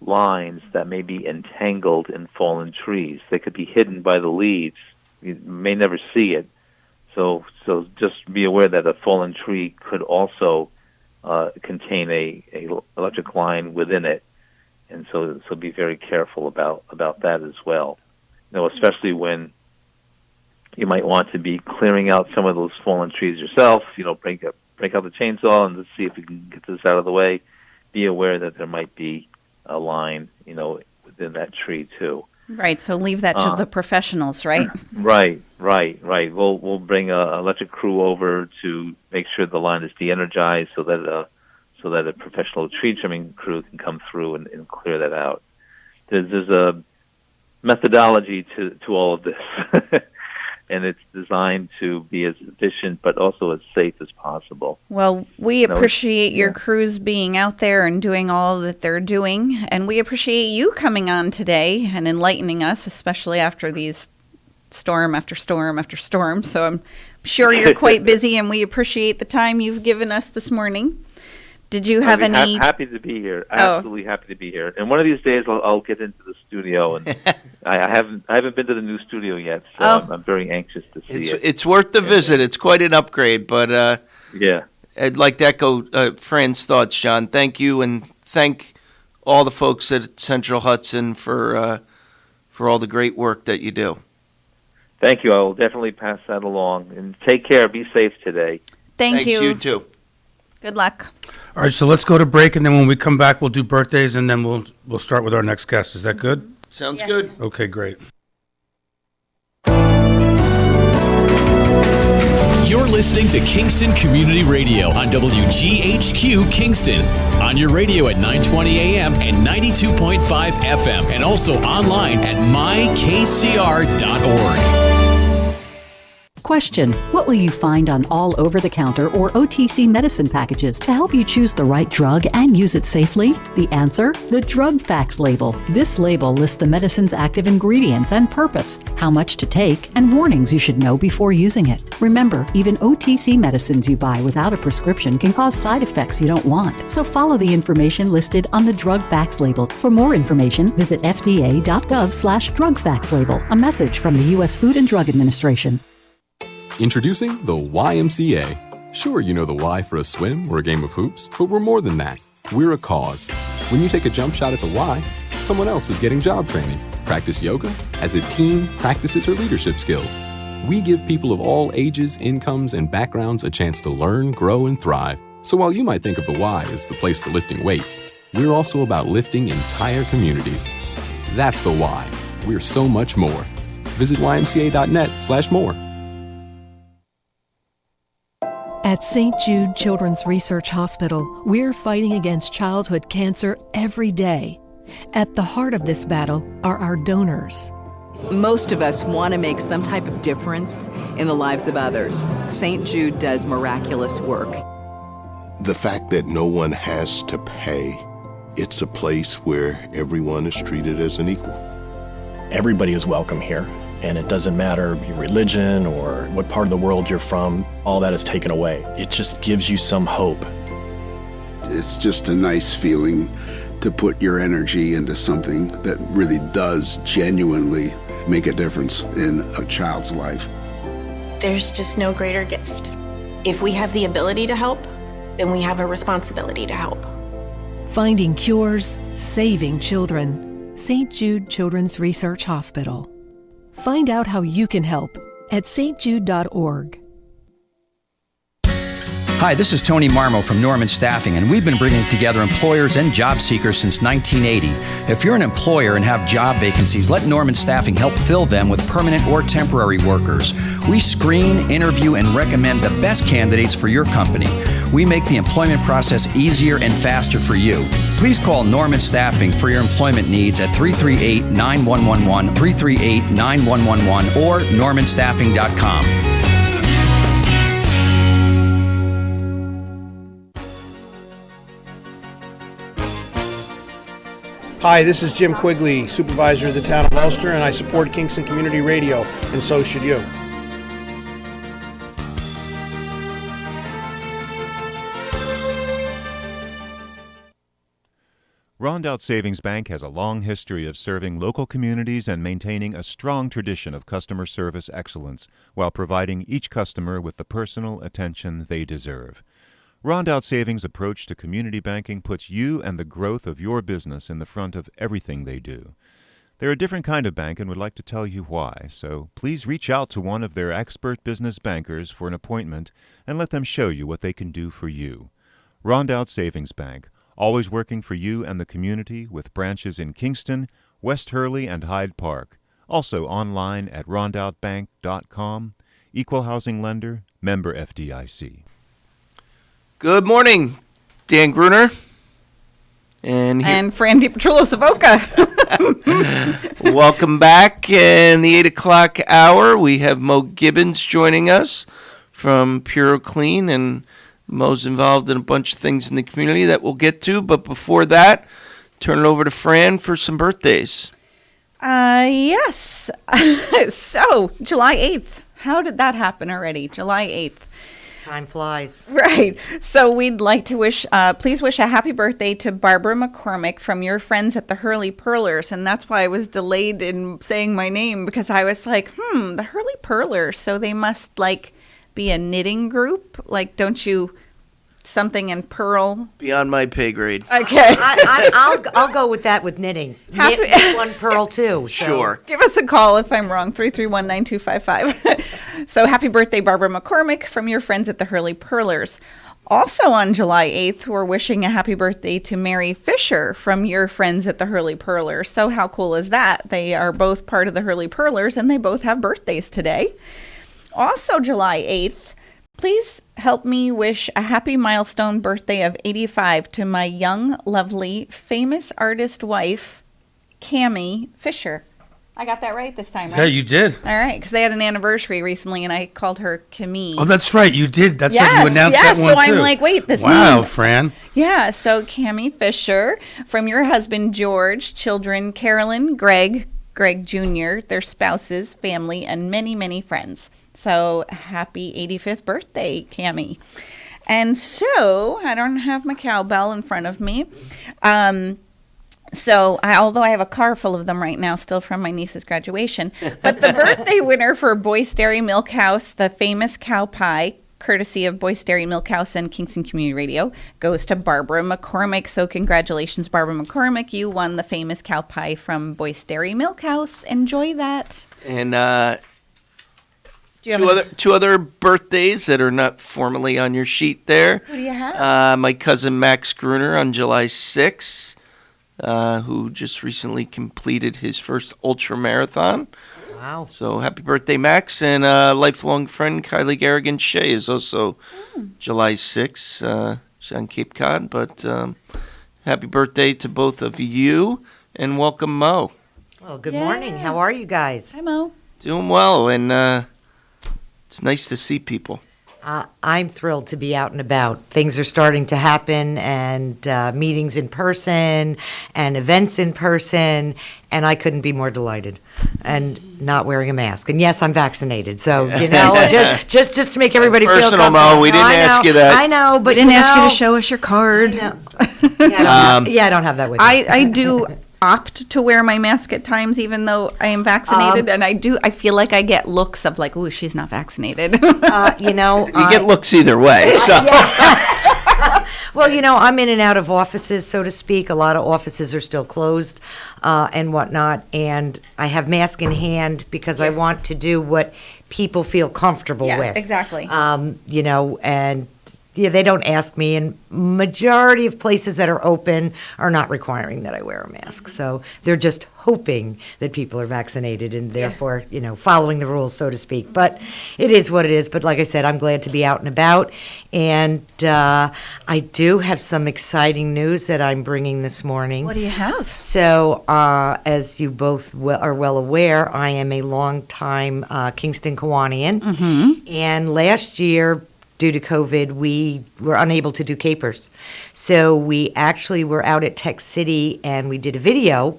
lines that may be entangled in fallen trees. They could be hidden by the leaves. You may never see it. So just be aware that a fallen tree could also contain a electric line within it. And so be very careful about that as well. Especially when you might want to be clearing out some of those fallen trees yourself. Break out the chainsaw and see if you can get this out of the way. Be aware that there might be a line, within that tree too.
Right. So leave that to the professionals, right?
Right. We'll bring a electric crew over to make sure the line is de-energized so that a professional tree trimming crew can come through and clear that out. There's a methodology to all of this. And it's designed to be as efficient but also as safe as possible.
Well, we appreciate your crews being out there and doing all that they're doing, and we appreciate you coming on today and enlightening us, especially after these storm after storm after storm. So I'm sure you're quite busy, and we appreciate the time you've given us this morning. Did you have any?
Happy to be here. Absolutely happy to be here. And one of these days, I'll get into the studio, and I haven't been to the new studio yet, so I'm very anxious to see it.
It's worth the visit. It's quite an upgrade, but I'd like to echo Fran's thoughts, John. Thank you, and thank all the folks at Central Hudson for all the great work that you do.
Thank you. I will definitely pass that along, and take care. Be safe today.
Thanks,
you too.
Good luck.
All right, so let's go to break, and then when we come back, we'll do birthdays, and then we'll start with our next guest. Is that good?
Sounds good.
Okay, great.
You're listening to Kingston Community Radio on WGHQ Kingston. On your radio at 920 AM and 92.5 FM, and also online at mykcr.org.
Question: what will you find on all over-the-counter or OTC medicine packages to help you choose the right drug and use it safely? The answer: the drug facts label. This label lists the medicine's active ingredients and purpose, how much to take, and warnings you should know before using it. Remember, even OTC medicines you buy without a prescription can cause side effects you don't want. So follow the information listed on the drug facts label. For more information, visit fda.gov/drug facts label. A message from the U.S. Food and Drug Administration.
Introducing the YMCA. Sure, you know the Y for a swim or a game of hoops, but we're more than that. We're a cause. When you take a jump shot at the Y, someone else is getting job training. Practice yoga as a team practices her leadership skills. We give people of all ages, incomes, and backgrounds a chance to learn, grow, and thrive. So while you might think of the Y as the place for lifting weights, we're also about lifting entire communities. That's the Y. We're so much more. Visit ymca.net/more.
At St. Jude Children's Research Hospital, we're fighting against childhood cancer every day. At the heart of this battle are our donors.
Most of us want to make some type of difference in the lives of others. St. Jude does miraculous work.
The fact that no one has to pay, it's a place where everyone is treated as an equal.
Everybody is welcome here, and it doesn't matter your religion or what part of the world you're from. All that is taken away. It just gives you some hope.
It's just a nice feeling to put your energy into something that really does genuinely make a difference in a child's life.
There's just no greater gift. If we have the ability to help, then we have a responsibility to help.
Finding cures, saving children. St. Jude Children's Research Hospital. Find out how you can help at stjude.org.
Hi, this is Tony Marmo from Norman Staffing, and we've been bringing together employers and job seekers since 1980. If you're an employer and have job vacancies, let Norman Staffing help fill them with permanent or temporary workers. We screen, interview, and recommend the best candidates for your company. We make the employment process easier and faster for you. Please call Norman Staffing for your employment needs at 338-9111, 338-9111, or normanstaffing.com.
Hi, this is Jim Quigley, Supervisor of the Town of Ulster, and I support Kingston Community Radio, and so should you.
Rondout Savings Bank has a long history of serving local communities and maintaining a strong tradition of customer service excellence while providing each customer with the personal attention they deserve. Rondout Savings' approach to community banking puts you and the growth of your business in the front of everything they do. They're a different kind of bank and would like to tell you why, so please reach out to one of their expert business bankers for an appointment and let them show you what they can do for you. Rondout Savings Bank, always working for you and the community with branches in Kingston, West Hurley, and Hyde Park. Also online at rondoutbank.com. Equal housing lender, member FDIC.
Good morning, Dan Gruner. And
Fran DiPetrulo-Savoca.
Welcome back. In the 8 o'clock hour, we have Mo Gibbons joining us from Pure Clean, and Mo's involved in a bunch of things in the community that we'll get to. But before that, turn it over to Fran for some birthdays.
Yes. So, July 8th. How did that happen already? July 8th.
Time flies.
Right. So we'd like to please wish a happy birthday to Barbara McCormick from your friends at the Hurley Pearlers. And that's why I was delayed in saying my name, because I was like, the Hurley Pearlers. So they must be a knitting group. Don't you something in pearl?
Beyond my pay grade.
Okay.
I'll go with that with knitting. Knit one pearl too. So.
Sure.
Give us a call if I'm wrong, 331-9255. So happy birthday, Barbara McCormick, from your friends at the Hurley Pearlers. Also on July 8th, we're wishing a happy birthday to Mary Fisher from your friends at the Hurley Pearlers. So how cool is that? They are both part of the Hurley Pearlers, and they both have birthdays today. Also July 8th, please help me wish a happy milestone birthday of 85 to my young, lovely, famous artist wife, Cammie Fisher. I got that right this time, right?
Yeah, you did.
All right, because they had an anniversary recently, and I called her Cammie.
Oh, that's right. You did. That's right. You announced that one,
so
too.
I'm like, wait, this
Wow,
name.
Fran.
Yeah, so Cammie Fisher, from your husband, George, children, Carolyn, Greg Jr., their spouses, family, and many, many friends. So happy 85th birthday, Cammie. And so, I don't have my cowbell in front of me. Although I have a car full of them right now, still from my niece's graduation. But the birthday winner for Boyce Dairy Milk House, the famous cow pie, courtesy of Boyce Dairy Milk House and Kingston Community Radio, goes to Barbara McCormick. So congratulations, Barbara McCormick. You won the famous cow pie from Boyce Dairy Milk House. Enjoy that.
And two other birthdays that are not formally on your sheet there.
Who do you have?
My cousin Max Gruner on July 6th, who just recently completed his first ultra marathon.
Wow.
So happy birthday, Max. And lifelong friend Kylie Garrigan Shea is also July 6th. She's on Cape Cod. But happy birthday to both of you. And welcome, Mo.
Well, good morning. How are you guys?
Hi, Mo.
Doing well. And it's nice to see people.
I'm thrilled to be out and about. Things are starting to happen, and meetings in person, and events in person, and I couldn't be more delighted. And not wearing a mask. And yes, I'm vaccinated, so just to make everybody feel
personal,
comfortable.
Mo. We didn't ask you that.
I know, but
We didn't ask you to show us your card.
I don't have that with me.
I do opt to wear my mask at times, even though I am vaccinated, and I feel like I get looks of like, "Ooh, she's not vaccinated."
You
get looks either way. So.
Well, I'm in and out of offices, so to speak. A lot of offices are still closed and whatnot, and I have mask in hand because I want to do what people feel comfortable with.
Exactly.
And they don't ask me, and majority of places that are open are not requiring that I wear a mask. So they're just hoping that people are vaccinated and therefore, following the rules, so to speak. But it is what it is. But like I said, I'm glad to be out and about. And I do have some exciting news that I'm bringing this morning.
What do you have?
So as you both are well aware, I am a longtime Kingston Kiwanian.
Mm-hmm.
And last year, due to COVID, we were unable to do capers. So we actually were out at Tech City and we did a video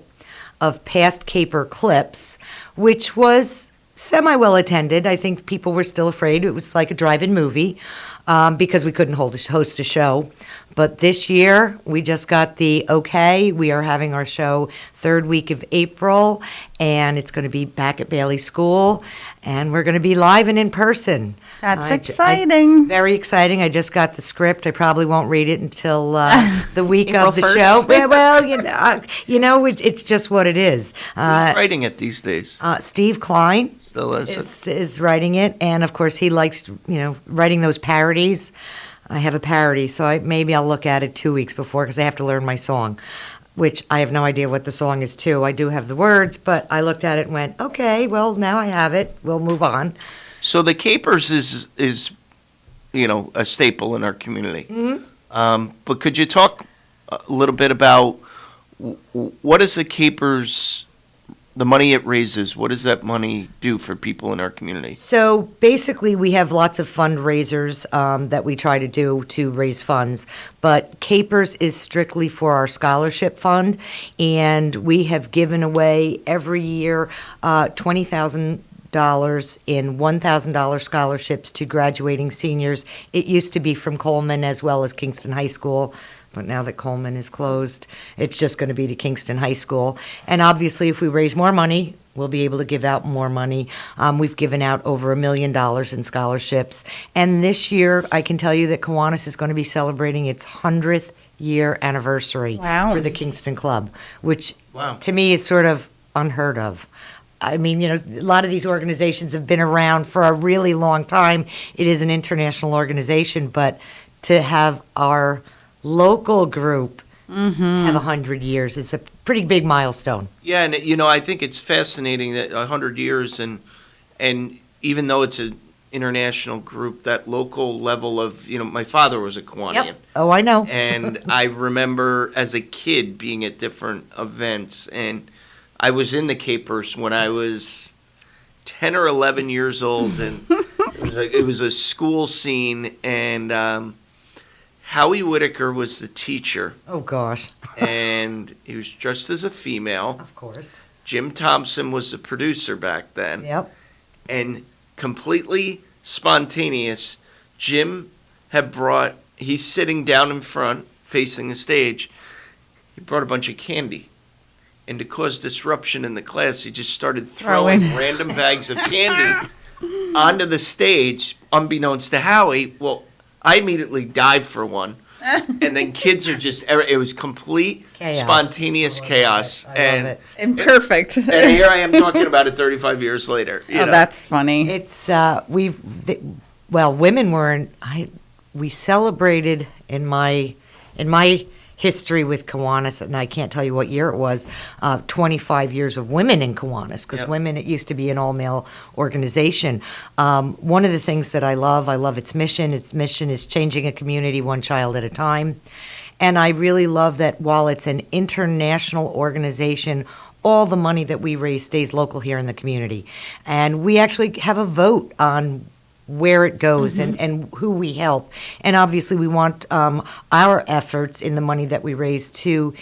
of past caper clips, which was semi-well attended. I think people were still afraid. It was like a drive-in movie because we couldn't host a show. But this year, we just got the okay. We are having our show third week of April, and it's going to be back at Bailey School, and we're going to be live and in person.
That's exciting.
Very exciting. I just got the script. I probably won't read it until the week
April
of the
1st.
show. Well, it's just what it is.
Who's writing it these days?
Steve Klein
Still is.
is writing it, and of course he likes writing those parodies. I have a parody, so maybe I'll look at it 2 weeks before because I have to learn my song, which I have no idea what the song is to. I do have the words, but I looked at it and went, okay, well, now I have it. We'll move on.
So the capers is a staple in our community.
Mm-hmm.
But could you talk a little bit about what is the capers, the money it raises, what does that money do for people in our community?
So basically, we have lots of fundraisers that we try to do to raise funds, but Capers is strictly for our scholarship fund, and we have given away every year $20,000 in $1,000 scholarships to graduating seniors. It used to be from Coleman as well as Kingston High School. But now that Coleman is closed, it's just going to be to Kingston High School. And obviously, if we raise more money, we'll be able to give out more money. We've given out over $1 million in scholarships. And this year, I can tell you that Kiwanis is going to be celebrating its 100th year anniversary for the Kingston Club, which to me is sort of unheard of. I mean, a lot of these organizations have been around for a really long time. It is an international organization, but to have our local group have 100 years is a pretty big milestone.
Yeah, and I think it's fascinating that 100 years, and even though it's an international group, that local level of, my father was a Kiwanian.
Yep. Oh, I know.
And I remember as a kid being at different events, and I was in the capers when I was 10 or 11 years old, and it was a school scene, and Howie Whitaker was the teacher.
Oh, gosh.
And he was dressed as a female.
Of course.
Jim Thompson was the producer back then.
Yep.
And completely spontaneous, Jim he's sitting down in front, facing the stage. He brought a bunch of candy. And to cause disruption in the class, he just started throwing random bags of candy onto the stage, unbeknownst to Howie. Well, I immediately dived for one. And then kids are it was complete spontaneous chaos.
And perfect.
And here I am talking about it 35 years later.
That's funny.
It's, women we celebrated in my history with Kiwanis, and I can't tell you what year it was, 25 years of women in Kiwanis, because women, it used to be an all-male organization. One of the things that I love its mission. Its mission is changing a community one child at a time. And I really love that while it's an international organization, all the money that we raise stays local here in the community. And we actually have a vote on where it goes and who we help. And obviously we want our efforts in the money that we raise to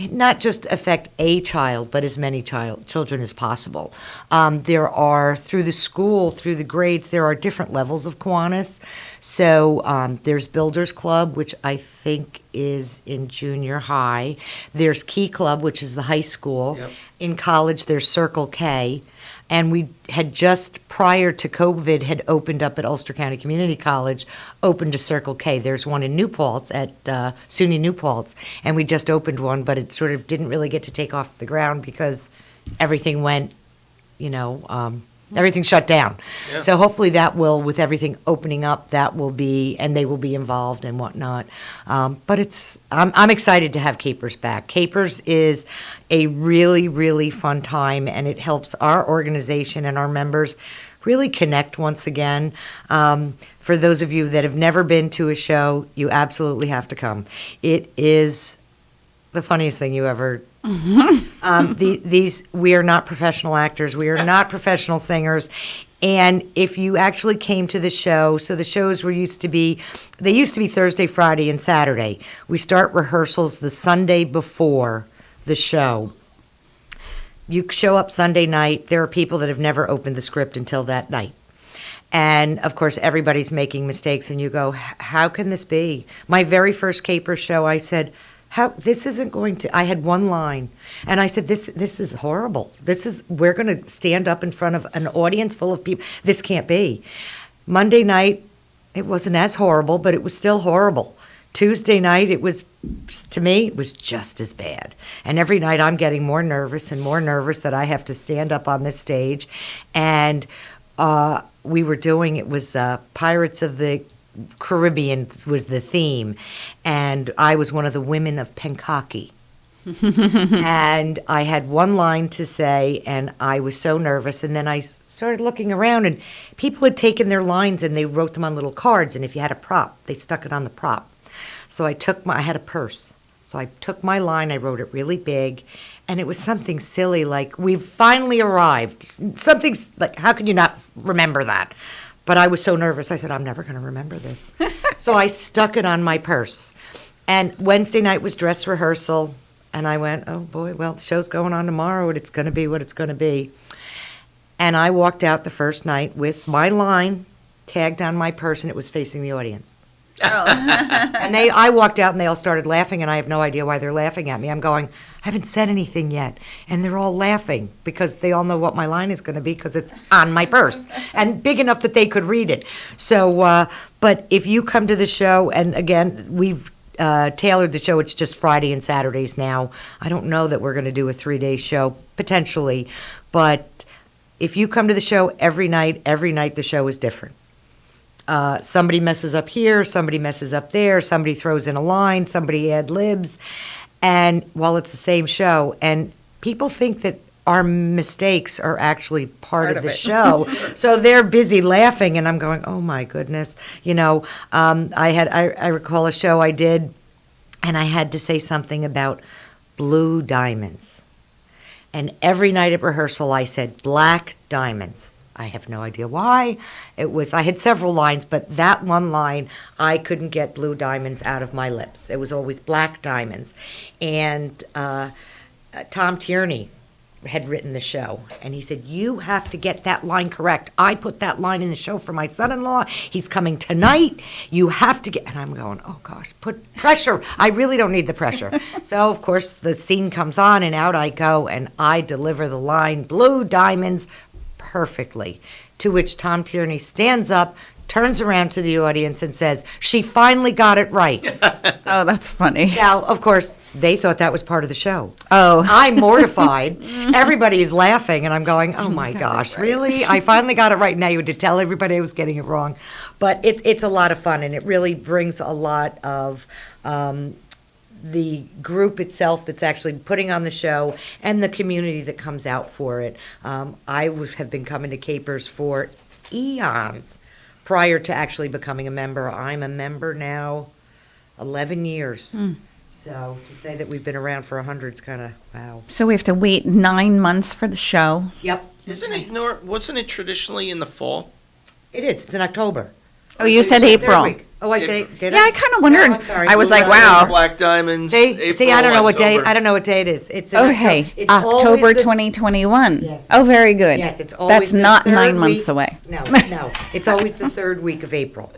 not just affect a child, but as many children as possible. There are, through the school, through the grades, there are different levels of Kiwanis. So there's Builders Club, which I think is in junior high. There's Key Club, which is the high school.
Yep.
In college, there's Circle K. And we had just, prior to COVID, had opened up at Ulster County Community College, opened a Circle K. There's one in New Paltz at SUNY New Paltz, and we just opened one, but it sort of didn't really get to take off the ground because everything went, everything shut down.
Yeah.
So hopefully that will, with everything opening up, that will be, and they will be involved and whatnot. But I'm excited to have Capers back. Capers is a really, really fun time, and it helps our organization and our members really connect once again. For those of you that have never been to a show, you absolutely have to come. It is the funniest thing you ever. We are not professional actors. We are not professional singers. And if you actually came to the show, so the shows used to be Thursday, Friday, and Saturday. We start rehearsals the Sunday before the show. You show up Sunday night. There are people that have never opened the script until that night. And, of course, everybody's making mistakes, and you go, how can this be? My very first Caper show, I said, this isn't going to, I had one line, and I said, this is horrible. We're going to stand up in front of an audience full of people. This can't be. Monday night, it wasn't as horrible, but it was still horrible. Tuesday night, to me, it was just as bad. And every night I'm getting more nervous and more nervous that I have to stand up on this stage. And it was Pirates of the Caribbean was the theme, and I was one of the women of Penkaki. And I had one line to say, and I was so nervous, and then I started looking around, and people had taken their lines and they wrote them on little cards, and if you had a prop, they stuck it on the prop. So I had a purse, so I took my line, I wrote it really big, and it was something silly like, we've finally arrived. Something like, how can you not remember that? But I was so nervous, I said, I'm never going to remember this. So I stuck it on my purse. And Wednesday night was dress rehearsal, and I went, oh boy, well, the show's going on tomorrow, and it's going to be what it's going to be. And I walked out the first night with my line tagged on my purse, and it was facing the audience. And I walked out, and they all started laughing, and I have no idea why they're laughing at me. I'm going, I haven't said anything yet. And they're all laughing because they all know what my line is going to be because it's on my purse and big enough that they could read it. So, but if you come to the show, and again, we've tailored the show, it's just Friday and Saturdays now. I don't know that we're going to do a 3-day show, potentially. But if you come to the show every night the show is different. Somebody messes up here, somebody messes up there, somebody throws in a line, somebody ad-libs. And while it's the same show, and people think that our mistakes are actually part of the show. So they're busy laughing, and I'm going, oh my goodness. I recall a show I did, and I had to say something about blue diamonds. And every night at rehearsal I said black diamonds. I have no idea why. I had several lines, but that one line, I couldn't get blue diamonds out of my lips. It was always black diamonds. And Tom Tierney had written the show, and he said, you have to get that line correct. I put that line in the show for my son-in-law. He's coming tonight. You have to get, and I'm going, oh gosh, put pressure. I really don't need the pressure. So, of course, the scene comes on, and out I go, and I deliver the line, blue diamonds, perfectly, to which Tom Tierney stands up, turns around to the audience and says, she finally got it right.
Oh, that's funny.
Now, of course, they thought that was part of the show.
Oh.
I'm mortified. Everybody is laughing, and I'm going, oh my gosh, really? I finally got it right. Now you had to tell everybody I was getting it wrong. But it's a lot of fun, and it really brings a lot of the group itself that's actually putting on the show and the community that comes out for it. Have been coming to Capers for eons prior to actually becoming a member. I'm a member now 11 years. So to say that we've been around for 100 is kind of wow.
So we have to wait 9 months for the show.
Yep.
Wasn't it traditionally in the fall?
It is. It's in October.
Oh, you said April.
Oh, I said, did
Yeah, I kind of wondered.
No, I'm sorry.
I was like, wow.
Black Diamonds.
See, I don't know what day. I don't know what day it is. It's in
Okay,
It's always
October
the-
2021.
Yes.
Oh, very good.
Yes, it's always
That's
the
not
third
9 months
week-
away.
No, it's always the third week of April.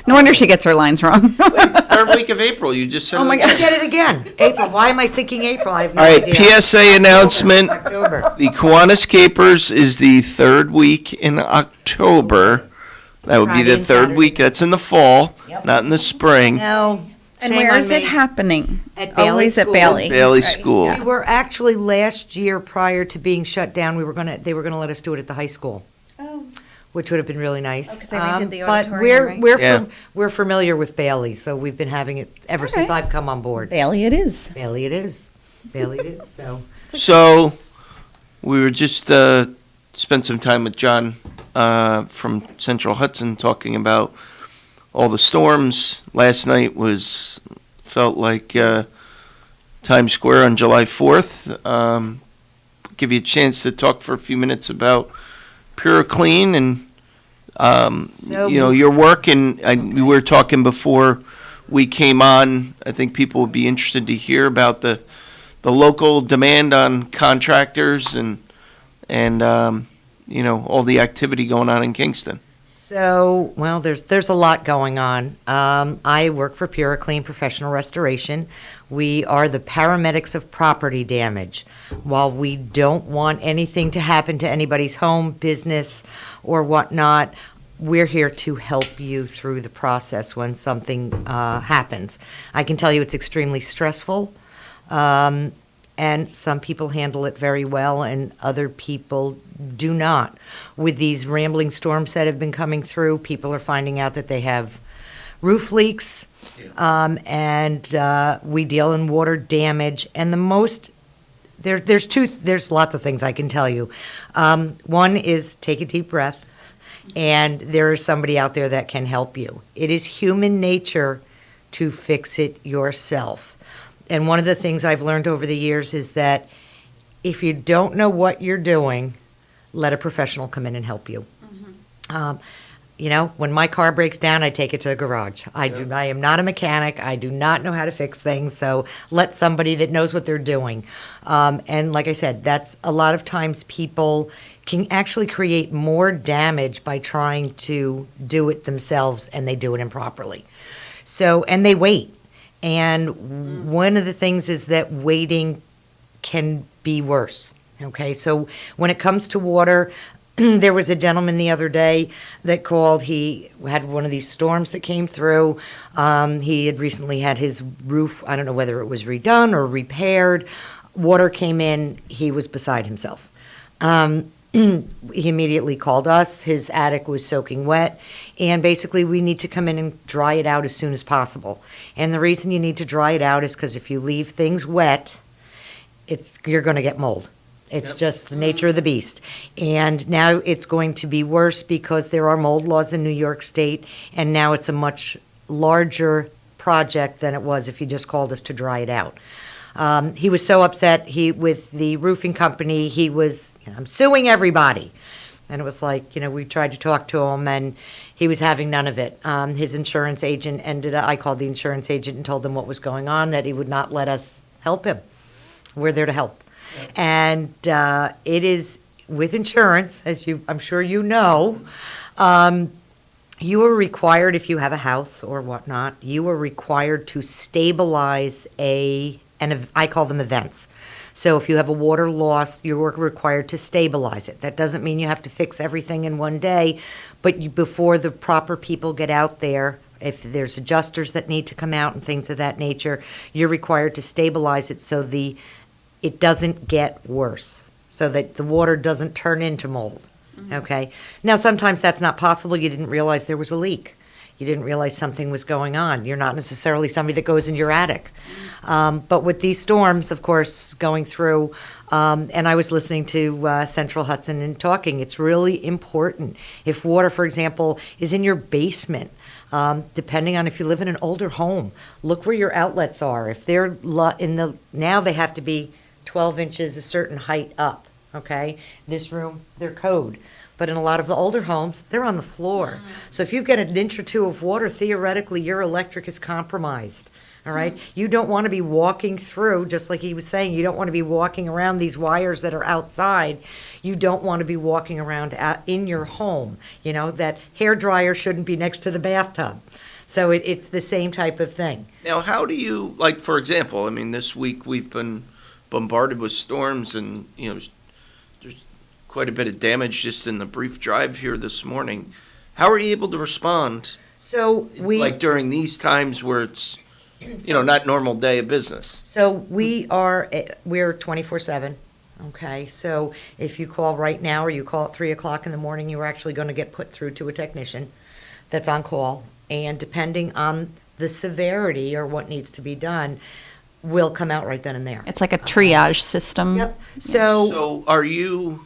No wonder she gets her lines wrong.
Third week of April. You just said.
Oh my God! I get it again. April. Why am I thinking April? I have no
All right,
idea.
PSA announcement.
October.
The Kiwanis Capers is the third week in October. That would be
Friday
the
and
third
Saturday.
week. That's in the fall,
Yep.
not in the spring.
No.
And
shame
where
on
is it
me.
happening?
At Bailey
Always at
School.
Bailey.
Bailey
Right.
School.
We were actually last year prior to being shut down. They were gonna let us do it at the high school.
Oh.
Which would have been really nice.
Oh, 'cause they redid the
But
auditorium,
we're
right?
we're familiar with Bailey, so we've been having it ever since I've come on board.
Bailey it is.
Bailey it is. Bailey it is.
So, we were just spent some time with John from Central Hudson talking about all the storms. Last night felt like Times Square on July 4th. Give you a chance to talk for a few minutes about Pure Clean and your work. And we were talking before we came on. I think people would be interested to hear about the local demand on contractors and all the activity going on in Kingston.
So, well, there's a lot going on. I work for Pure Clean Professional Restoration. We are the paramedics of property damage. While we don't want anything to happen to anybody's home, business, or whatnot, we're here to help you through the process when something happens. I can tell you it's extremely stressful, and some people handle it very well, and other people do not. With these rambling storms that have been coming through, people are finding out that they have roof leaks, and we deal in water damage. And there's lots of things I can tell you. One is take a deep breath, and there is somebody out there that can help you. It is human nature to fix it yourself. And one of the things I've learned over the years is that if you don't know what you're doing, let a professional come in and help you. When my car breaks down, I take it to the garage. I am not a mechanic. I do not know how to fix things. So let somebody that knows what they're doing. And like I said, that's a lot of times people can actually create more damage by trying to do it themselves, and they do it improperly. And they wait. And one of the things is that waiting can be worse. Okay, so when it comes to water, there was a gentleman the other day that called. He had one of these storms that came through. He had recently had his roof, I don't know whether it was redone or repaired. Water came in. He was beside himself. He immediately called us. His attic was soaking wet, and basically we need to come in and dry it out as soon as possible. And the reason you need to dry it out is because if you leave things wet, you're going to get mold. It's just the nature of the beast. And now it's going to be worse because there are mold laws in New York State, and now it's a much larger project than it was if you just called us to dry it out. He was so upset with the roofing company. He was, I'm suing everybody. And it was like, we tried to talk to him, and he was having none of it. His insurance agent I called the insurance agent and told him what was going on, that he would not let us help him. We're there to help. And it is with insurance, as I'm sure you know, you are required, if you have a house or whatnot, you are required to stabilize and I call them events. So if you have a water loss, you're required to stabilize it. That doesn't mean you have to fix everything in one day, but before the proper people get out there, if there's adjusters that need to come out and things of that nature, you're required to stabilize it so it doesn't get worse, so that the water doesn't turn into mold. Okay? Now, sometimes that's not possible. You didn't realize there was a leak. You didn't realize something was going on. You're not necessarily somebody that goes in your attic. But with these storms, of course, going through, and I was listening to Central Hudson and talking, it's really important. If water, for example, is in your basement, depending on if you live in an older home, look where your outlets are. If they're now they have to be 12 inches, a certain height up, okay? This room, they're code. But in a lot of the older homes, they're on the floor. So if you've got an inch or two of water, theoretically, your electric is compromised. All right? You don't want to be walking through, just like he was saying, you don't want to be walking around these wires that are outside. You don't want to be walking around in your home. You know, that hair dryer shouldn't be next to the bathtub. So it's the same type of thing.
Now, how do you, like, for example, I mean, this week we've been bombarded with storms and, you know, there's quite a bit of damage just in the brief drive here this morning. How are you able to respond?
So
like during these times where it's, you know, not normal day of business.
So we're 24/7. Okay, so if you call right now or you call at 3 o'clock in the morning, you're actually going to get put through to a technician that's on call. And depending on the severity or what needs to be done, will come out right then and there.
It's like a triage system.
Yep.
So are you,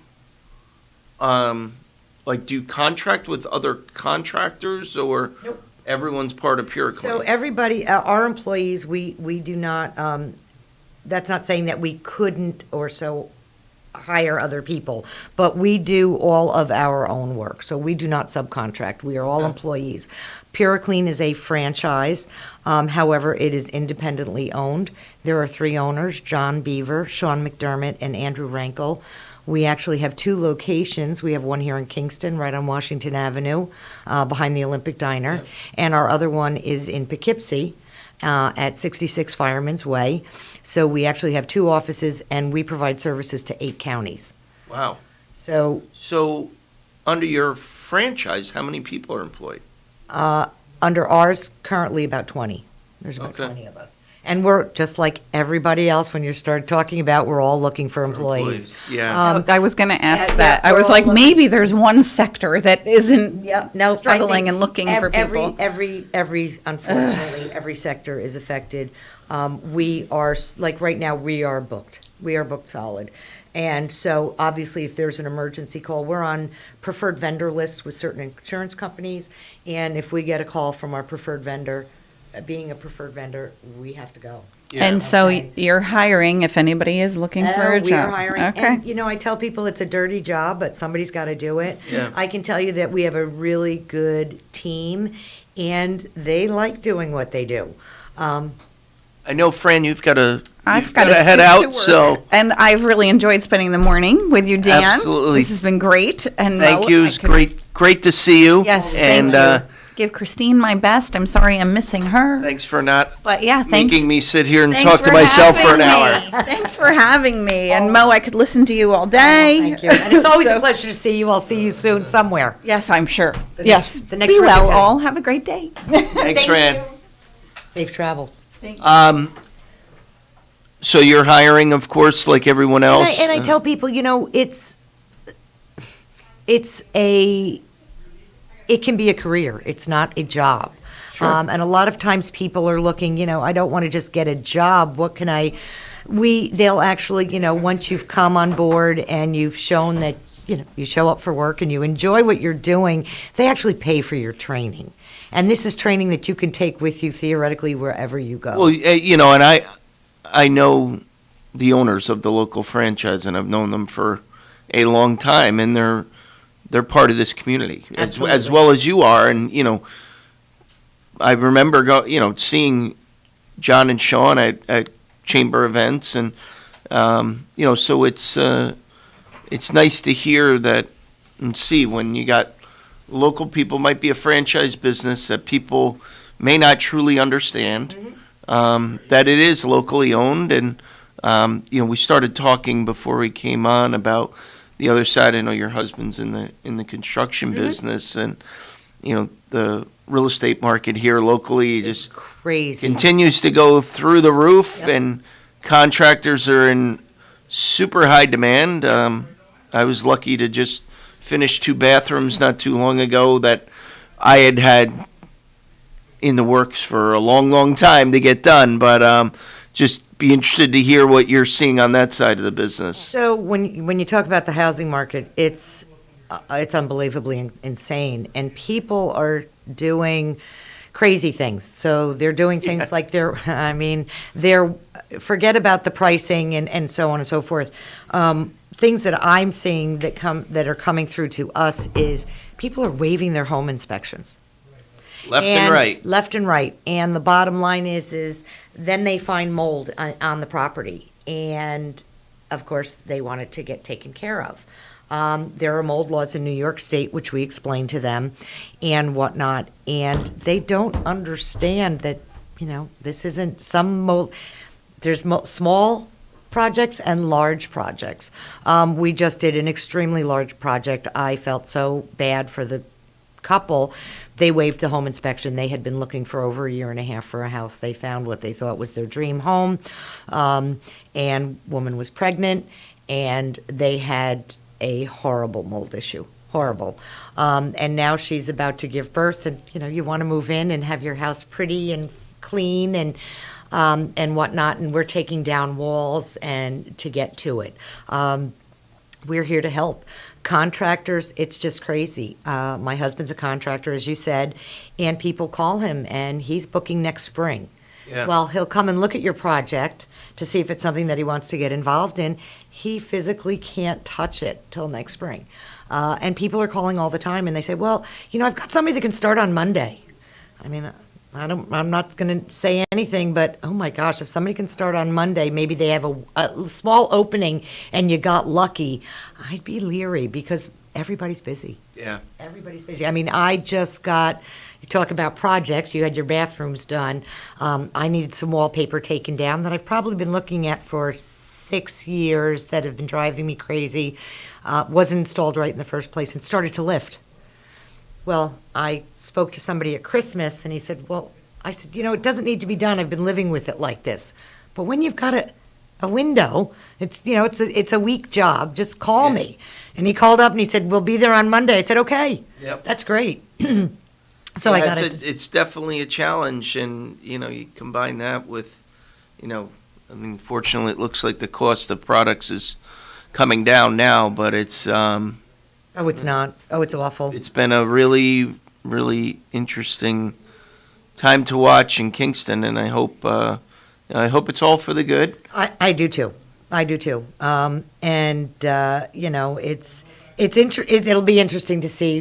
like, do you contract with other contractors or everyone's part of Pure Clean?
So everybody, our employees, we do not, that's not saying that we couldn't or so hire other people, but we do all of our own work. So we do not subcontract. We are all employees. Pure Clean is a franchise. However, it is independently owned. There are 3 owners, John Beaver, Sean McDermott, and Andrew Rankel. We actually have 2 locations. We have one here in Kingston, right on Washington Avenue, behind the Olympic Diner. And our other one is in Poughkeepsie at 66 Fireman's Way. So we actually have 2 offices, and we provide services to 8 counties.
Wow.
So
under your franchise, how many people are employed?
Under ours, currently about 20. There's about 20 of us. And we're just like everybody else. When you start talking about, we're all looking for employees.
Yeah.
I was going to ask
yeah,
that. I
we're
was
all
like,
looking-
maybe there's one sector that isn't struggling
I think
and looking for people.
Unfortunately, every sector is affected. We are, like right now, we are booked. We are booked solid. And so obviously if there's an emergency call, we're on preferred vendor lists with certain insurance companies. And if we get a call from our preferred vendor, being a preferred vendor, we have to go.
And so you're hiring if anybody is looking for a job.
We are hiring.
Okay.
And, you know, I tell people it's a dirty job, but somebody's got to do it.
Yeah.
I can tell you that we have a really good team, and they like doing what they do.
I know, Fran, you've got to
scoot
head
to
out,
work.
so
And I've really enjoyed spending the morning with you, Dan.
Absolutely.
This has been great. And
thank
Mo,
you.
I
It's
could-
great to see you.
Yes,
and
thank you. Give Christine my best. I'm sorry I'm missing her.
thanks for not
But yeah, thanks.
making me sit here and
Thanks
talk to
for
myself for an
having
hour.
me. Thanks for having me. And Mo, I could listen to you all day.
Thank you. And it's always a pleasure to see you. I'll see you soon somewhere.
Yes, I'm sure.
The
Yes.
next- the next
Be well,
ribbon
all. Have a great day.
Thanks, Fran.
Safe travels.
So you're hiring, of course, like everyone else.
And I tell people, you know, it can be a career. It's not a job.
Sure.
And a lot of times people are looking, you know, I don't want to just get a job. What can they'll actually, you know, once you've come on board and you've shown that, you know, you show up for work and you enjoy what you're doing, they actually pay for your training. And this is training that you can take with you theoretically wherever you go.
Well, you know, and I know the owners of the local franchise, and I've known them for a long time, and they're part of this community as well as you are. And you know, I remember seeing John and Sean at chamber events, and you know, so it's nice to hear that and see when you got local people. Might be a franchise business that people may not truly understand. That it is locally owned, and you know, we started talking before we came on about the other side. I know your husband's in the construction business, and you know, the real estate market here locally just
crazy
continues to go through the roof, and contractors are in super high demand. I was lucky to just finish 2 bathrooms not too long ago that I had in the works for a long, long time to get done. But just be interested to hear what you're seeing on that side of the business.
So when you talk about the housing market, it's unbelievably insane, and people are doing crazy things. So they're doing things like they're forget about the pricing and so on and so forth. Things that I'm seeing that are coming through to us is people are waiving their home inspections.
Left and right.
And the bottom line is then they find mold on the property. And, of course, they want it to get taken care of. There are mold laws in New York State, which we explain to them and whatnot. And they don't understand that, this isn't some mold. There's small projects and large projects. We just did an extremely large project. I felt so bad for the couple. They waived the home inspection. They had been looking for over a year and a half for a house. They found what they thought was their dream home, and woman was pregnant, and they had a horrible mold issue. Horrible. And now she's about to give birth, and you want to move in and have your house pretty and clean and whatnot, and we're taking down walls and to get to it. We're here to help. Contractors, it's just crazy. My husband's a contractor, as you said, and people call him, and he's booking next spring.
Yeah.
Well, he'll come and look at your project to see if it's something that he wants to get involved in. He physically can't touch it till next spring. And people are calling all the time, and they say, well, I've got somebody that can start on Monday. I mean, I'm not going to say anything, but oh my gosh, if somebody can start on Monday, maybe they have a small opening and you got lucky, I'd be leery because everybody's busy.
Yeah.
Everybody's busy. I mean, I just you talk about projects, you had your bathrooms done. I needed some wallpaper taken down that I've probably been looking at for 6 years that have been driving me crazy. Wasn't installed right in the first place and started to lift. Well, I spoke to somebody at Christmas, and he said, I said, it doesn't need to be done. I've been living with it like this. But when you've got a window, it's a week job. Just call me. And he called up and he said, we'll be there on Monday. I said, okay.
Yep.
That's great. So I got
it. It's definitely a challenge, and, you combine that with, fortunately, it looks like the cost of products is coming down now, but it's...
Oh, it's not. Oh, it's awful.
It's been a really, really interesting time to watch in Kingston, and I hope it's all for the good.
I do too. It'll be interesting to see,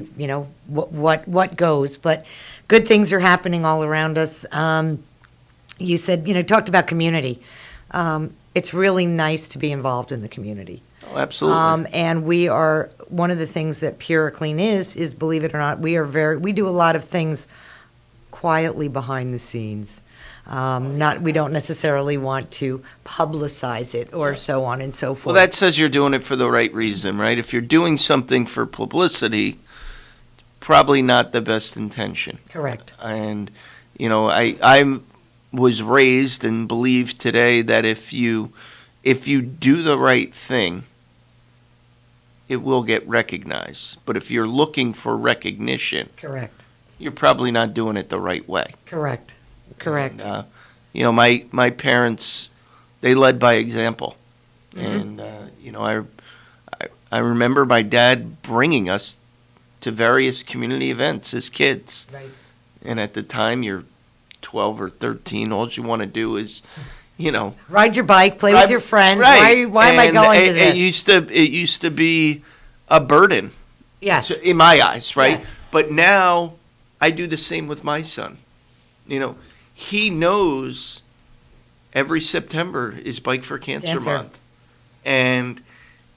what goes. But good things are happening all around us. You said, talked about community. It's really nice to be involved in the community.
Oh, absolutely.
And we are, one of the things that Pure Clean is, believe it or not, we do a lot of things quietly behind the scenes. We don't necessarily want to publicize it or so on and so forth.
Well, that says you're doing it for the right reason, right? If you're doing something for publicity, probably not the best intention.
Correct.
And, I was raised and believe today that if you do the right thing, it will get recognized. But if you're looking for recognition,
correct,
you're probably not doing it the right way.
Correct.
And, my parents, they led by example.
Mm-hmm.
And, I remember my dad bringing us to various community events as kids.
Right.
And at the time, you're 12 or 13, all you want to do is,
ride your bike, play with your friends.
Right.
Why am I going to this?
It used to be a burden.
Yes.
In my eyes, right?
Yes.
But now I do the same with my son. He knows every September is Bike for Cancer Month. And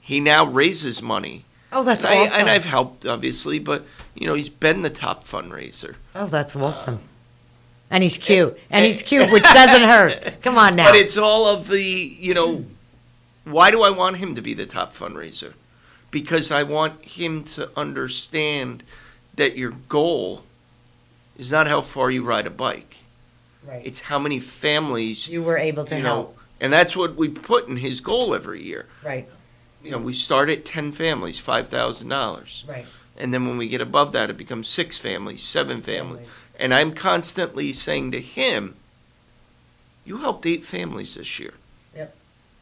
he now raises money.
Oh, that's awesome.
And I've helped, obviously, but, he's been the top fundraiser.
Oh, that's awesome. And he's cute. He's cute, which doesn't hurt. Come on now.
But it's all of the, why do I want him to be the top fundraiser? Because I want him to understand that your goal is not how far you ride a bike.
Right.
It's how many families
you were able to help.
And that's what we put in his goal every year.
Right.
We start at 10 families, $5,000.
Right.
And then when we get above that, it becomes 6 families, 7 families. And I'm constantly saying to him, you helped 8 families this year.
Yep.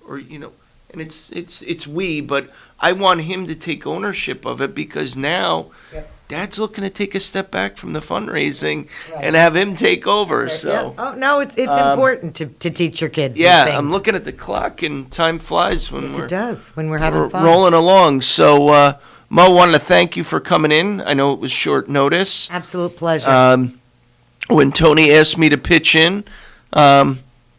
Or, and it's we, but I want him to take ownership of it because now Dad's looking to take a step back from the fundraising and have him take over.
Right,
So,
yeah. Oh no, it's important to teach your kids.
yeah,
these things.
I'm looking at the clock and time flies when
Yes, it does when we're having fun.
rolling along. So, Mo, wanted to thank you for coming in. I know it was short notice.
Absolute pleasure.
When Tony asked me to pitch in,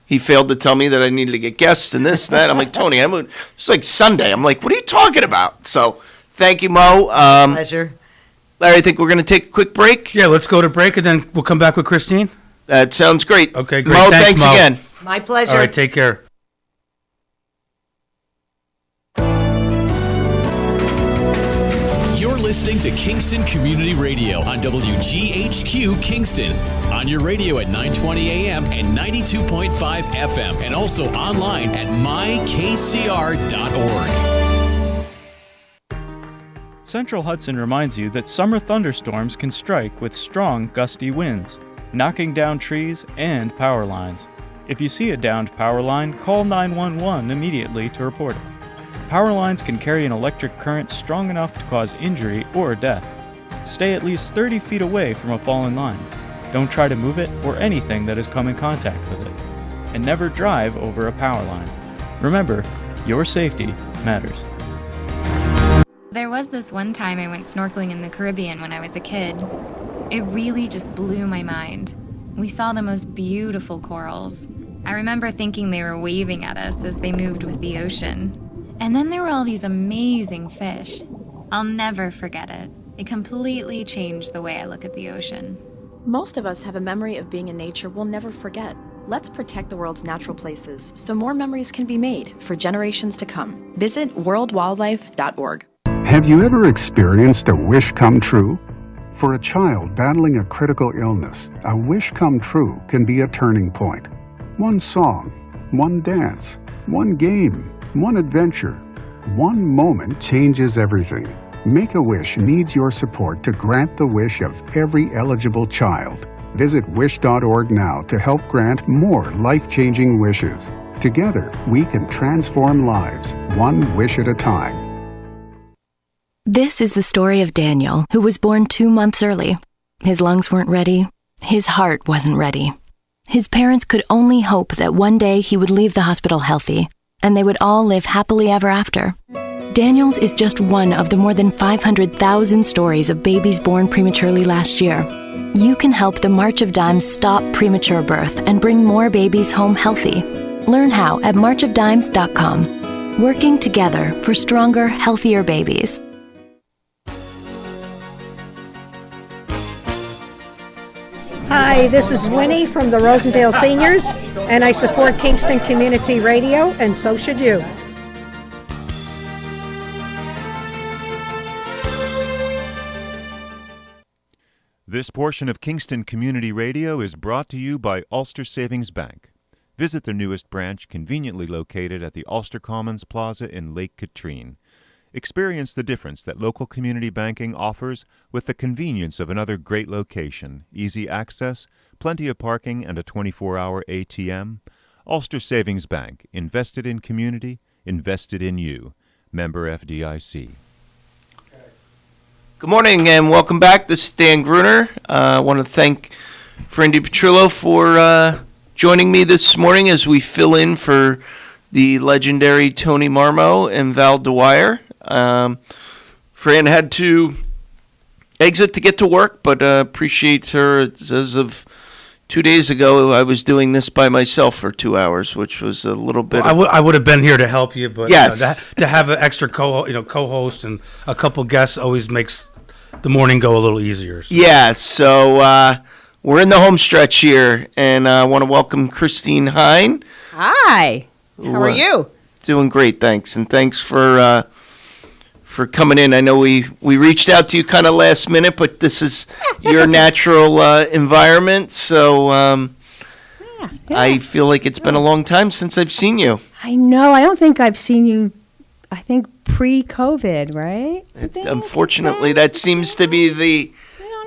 he failed to tell me that I needed to get guests and this and that. I'm like, Tony, it's like Sunday. I'm like, what are you talking about? So, thank you, Mo.
Pleasure.
Larry, I think we're going to take a quick break.
Yeah, let's go to break, and then we'll come back with Christine.
That sounds great.
Okay, great.
Mo, thanks
Mo.
again.
My pleasure.
All right, take care.
You're listening to Kingston Community Radio on WGHQ Kingston. On your radio at 920 AM and 92.5 FM, and also online at mykcr.org.
Central Hudson reminds you that summer thunderstorms can strike with strong, gusty winds, knocking down trees and power lines. If you see a downed power line, call 911 immediately to report it. Power lines can carry an electric current strong enough to cause injury or death. Stay at least 30 feet away from a fallen line. Don't try to move it or anything that has come in contact with it. And never drive over a power line. Remember, your safety matters.
There was this one time I went snorkeling in the Caribbean when I was a kid. It really just blew my mind. We saw the most beautiful corals. I remember thinking they were waving at us as they moved with the ocean. And then there were all these amazing fish. I'll never forget it. It completely changed the way I look at the ocean.
Most of us have a memory of being in nature we'll never forget. Let's protect the world's natural places so more memories can be made for generations to come. Visit worldwildlife.org.
Have you ever experienced a wish come true? For a child battling a critical illness, a wish come true can be a turning point. One song, one dance, one game, one adventure, one moment changes everything. Make-A-Wish needs your support to grant the wish of every eligible child. Visit wish.org now to help grant more life-changing wishes. Together, we can transform lives, one wish at a time.
This is the story of Daniel, who was born 2 months early. His lungs weren't ready. His heart wasn't ready. His parents could only hope that one day he would leave the hospital healthy, and they would all live happily ever after. Daniel's is just one of the more than 500,000 stories of babies born prematurely last year. You can help the March of Dimes stop premature birth and bring more babies home healthy. Learn how at marchofdimes.com. Working together for stronger, healthier babies.
Hi, this is Winnie from the Rosendale Seniors, and I support Kingston Community Radio, and so should you.
This portion of Kingston Community Radio is brought to you by Ulster Savings Bank. Visit their newest branch, conveniently located at the Ulster Commons Plaza in Lake Katrine. Experience the difference that local community banking offers with the convenience of another great location, easy access, plenty of parking, and a 24-hour ATM. Ulster Savings Bank, invested in community, invested in you. Member FDIC.
Good morning and welcome back. This is Dan Gruner. I want to thank Frandy Petrillo for joining me this morning as we fill in for the legendary Tony Marmo and Val Dwyer. Fran had to exit to get to work, but appreciate her. As of 2 days ago, I was doing this by myself for 2 hours, which was a little bit.
I would have been here to help you, but
yes,
to have an extra co-host and a couple guests always makes the morning go a little easier. So.
Yeah, so we're in the home stretch here, and I want to welcome Christine Hine.
Hi, how are you?
Doing great, thanks, and thanks for coming in. I know we reached out to you kind of last minute, but this is your natural environment, so I feel like it's been a long time since I've seen you.
I know. I don't think I've seen you, I think pre-COVID, right?
Unfortunately, that seems to be the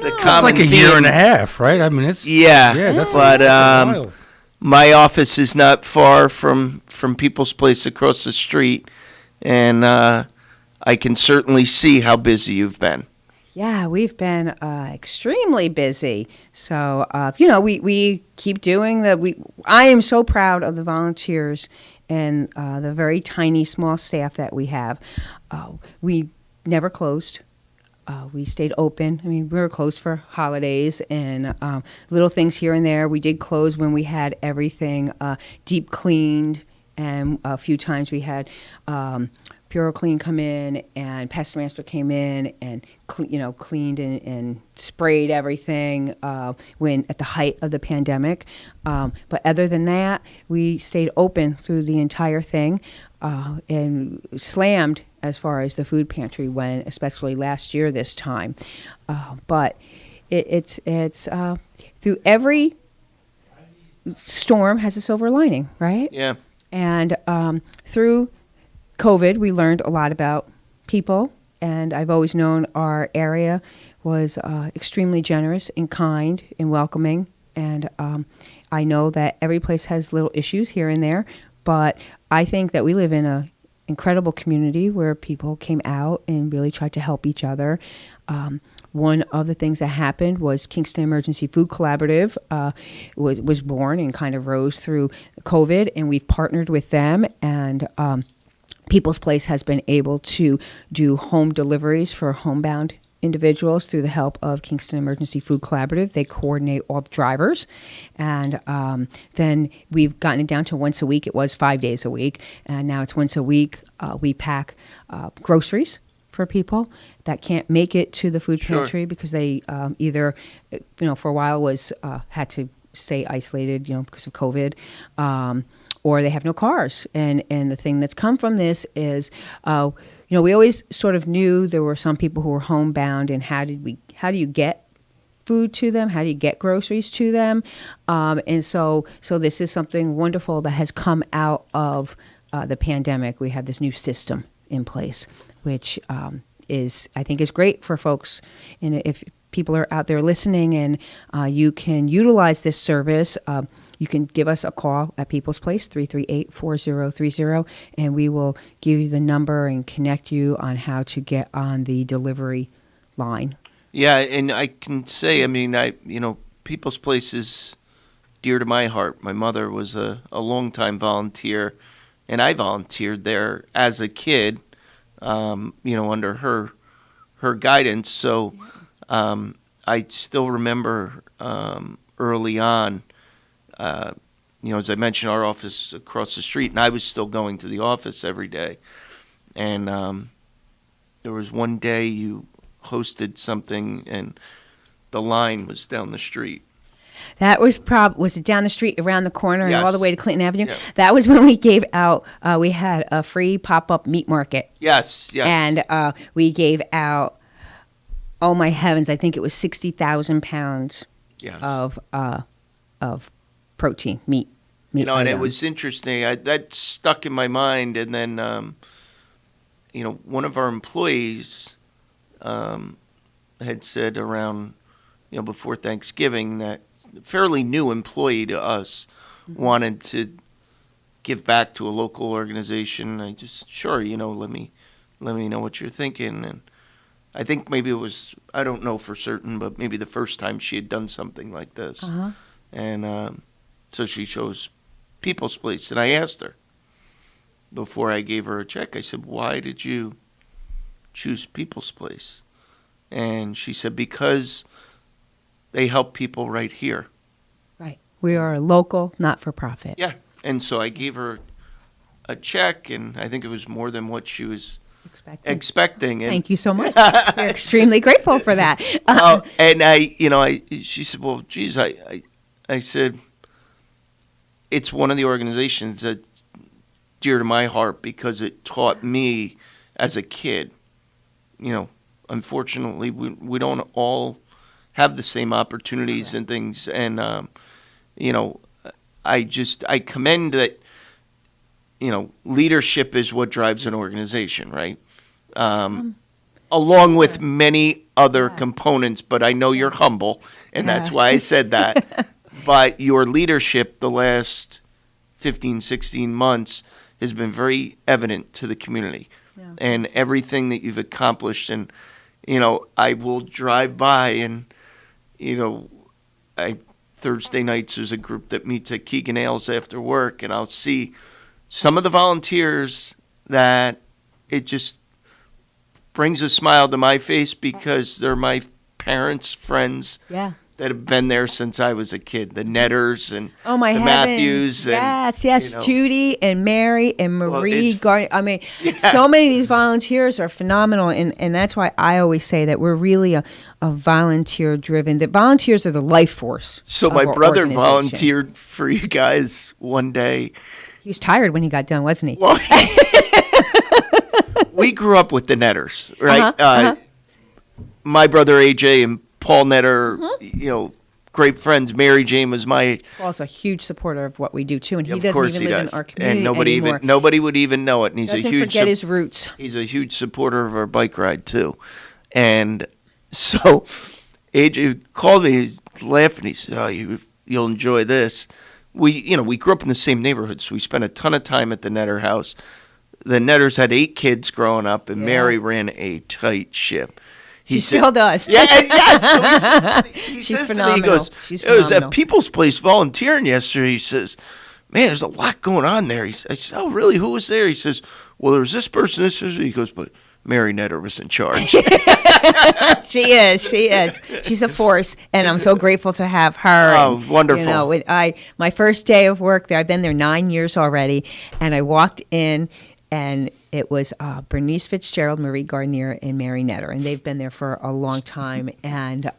the
It's
common
like a year and a half, right? I mean, it's that's
but
a while.
my office is not far from People's Place across the street, and I can certainly see how busy you've been.
Yeah, we've been extremely busy. So, we keep doing I am so proud of the volunteers and the very tiny, small staff that we have. We never closed. We stayed open. I mean, we were closed for holidays and little things here and there. We did close when we had everything deep cleaned, and a few times we had Pure Clean come in, and Pest Master came in and cleaned and sprayed everything when at the height of the pandemic. But other than that, we stayed open through the entire thing and slammed as far as the food pantry went, especially last year this time. But it's through every storm has a silver lining, right?
Yeah.
And through COVID, we learned a lot about people, and I've always known our area was extremely generous and kind and welcoming, and I know that every place has little issues here and there, but I think that we live in an incredible community where people came out and really tried to help each other. One of the things that happened was Kingston Emergency Food Collaborative was born and kind of rose through COVID, and we've partnered with them, and People's Place has been able to do home deliveries for homebound individuals through the help of Kingston Emergency Food Collaborative. They coordinate all the drivers, and then we've gotten it down to once a week. It was 5 days a week, and now it's once a week. We pack groceries for people that can't make it to the food pantry because they either, for a while had to stay isolated, because of COVID. Or they have no cars. And the thing that's come from this is, we always sort of knew there were some people who were homebound, and how do you get food to them? How do you get groceries to them? And so this is something wonderful that has come out of the pandemic. We have this new system in place, which I think is great for folks. And if people are out there listening and you can utilize this service, you can give us a call at People's Place, 338-4030, and we will give you the number and connect you on how to get on the delivery line.
Yeah, and I can say, People's Place is dear to my heart. My mother was a longtime volunteer, and I volunteered there as a kid, under her guidance. So I still remember early on, as I mentioned, our office across the street, and I was still going to the office every day. And there was one day you hosted something, and the line was down the street.
That was was it down the street, around the corner,
Yes.
and all the way to Clinton Avenue?
Yeah.
That was when we gave out, we had a free pop-up meat market.
Yes.
And we gave out, oh my heavens, I think it was 60,000 pounds of protein, meat
and
items.
it was interesting. That stuck in my mind. And then, one of our employees had said around, before Thanksgiving, that a fairly new employee to us wanted to give back to a local organization. I just, let me know what you're thinking. And I think maybe it was, I don't know for certain, but maybe the first time she had done something like this.
Uh-huh.
And so she chose People's Place. And I asked her before I gave her a check, I said, why did you choose People's Place? And she said, because they help people right here.
Right. We are a local, not-for-profit.
Yeah. And so I gave her a check, and I think it was more than what she was expecting. And
Thank you so much. We're extremely grateful for that.
And she said, well, geez, I said, it's one of the organizations that's dear to my heart because it taught me as a kid. Unfortunately, we don't all have the same opportunities and things. And, I commend that, leadership is what drives an organization, right? along with many other components, but I know you're humble, and that's why I said that. But your leadership the last 15, 16 months has been very evident to the community. And everything that you've accomplished. And, I will drive by and, Thursday nights there's a group that meets at Keegan Ales after work, and I'll see some of the volunteers that it just brings a smile to my face because they're my parents' friends that have been there since I was a kid. The Netters and
the
Matthews. And,
yes. Judy and Mary and Marie Gardner. I mean, so many of these volunteers are phenomenal, and that's why I always say that we're really a volunteer-driven. The volunteers are the life force.
So my brother volunteered for you guys one day.
He was tired when he got done, wasn't he?
Well, we grew up with the Netters, right? My brother AJ and Paul Netter, great friends. Mary Jane was my age.
Paul's a huge supporter of what we do too, and he doesn't even live in our community
and
anymore.
nobody would even know it. And he's
doesn't
a huge
forget his roots.
He's a huge supporter of our bike ride too, and so AJ called me, he's laughing. He said, "Oh, you'll enjoy this." We grew up in the same neighborhood, so we spent a ton of time at the Netter house. The Netters had 8 kids growing up, and Mary ran a tight ship.
She still does.
Yeah, so he says to me, he goes,
She's
"I was
phenomenal.
at People's Place volunteering yesterday." He says, "Man, there's a lot going on there." I said, "Oh, really? Who was there?" He says, "Well, there was this person, this person." He goes, "But Mary Netter was in charge."
She is. She's a force, and I'm so grateful to have her.
Oh, wonderful.
My first day of work there, I've been there 9 years already, and I walked in, and it was Bernice Fitzgerald, Marie Gardner, and Mary Netter, and they've been there for a long time, and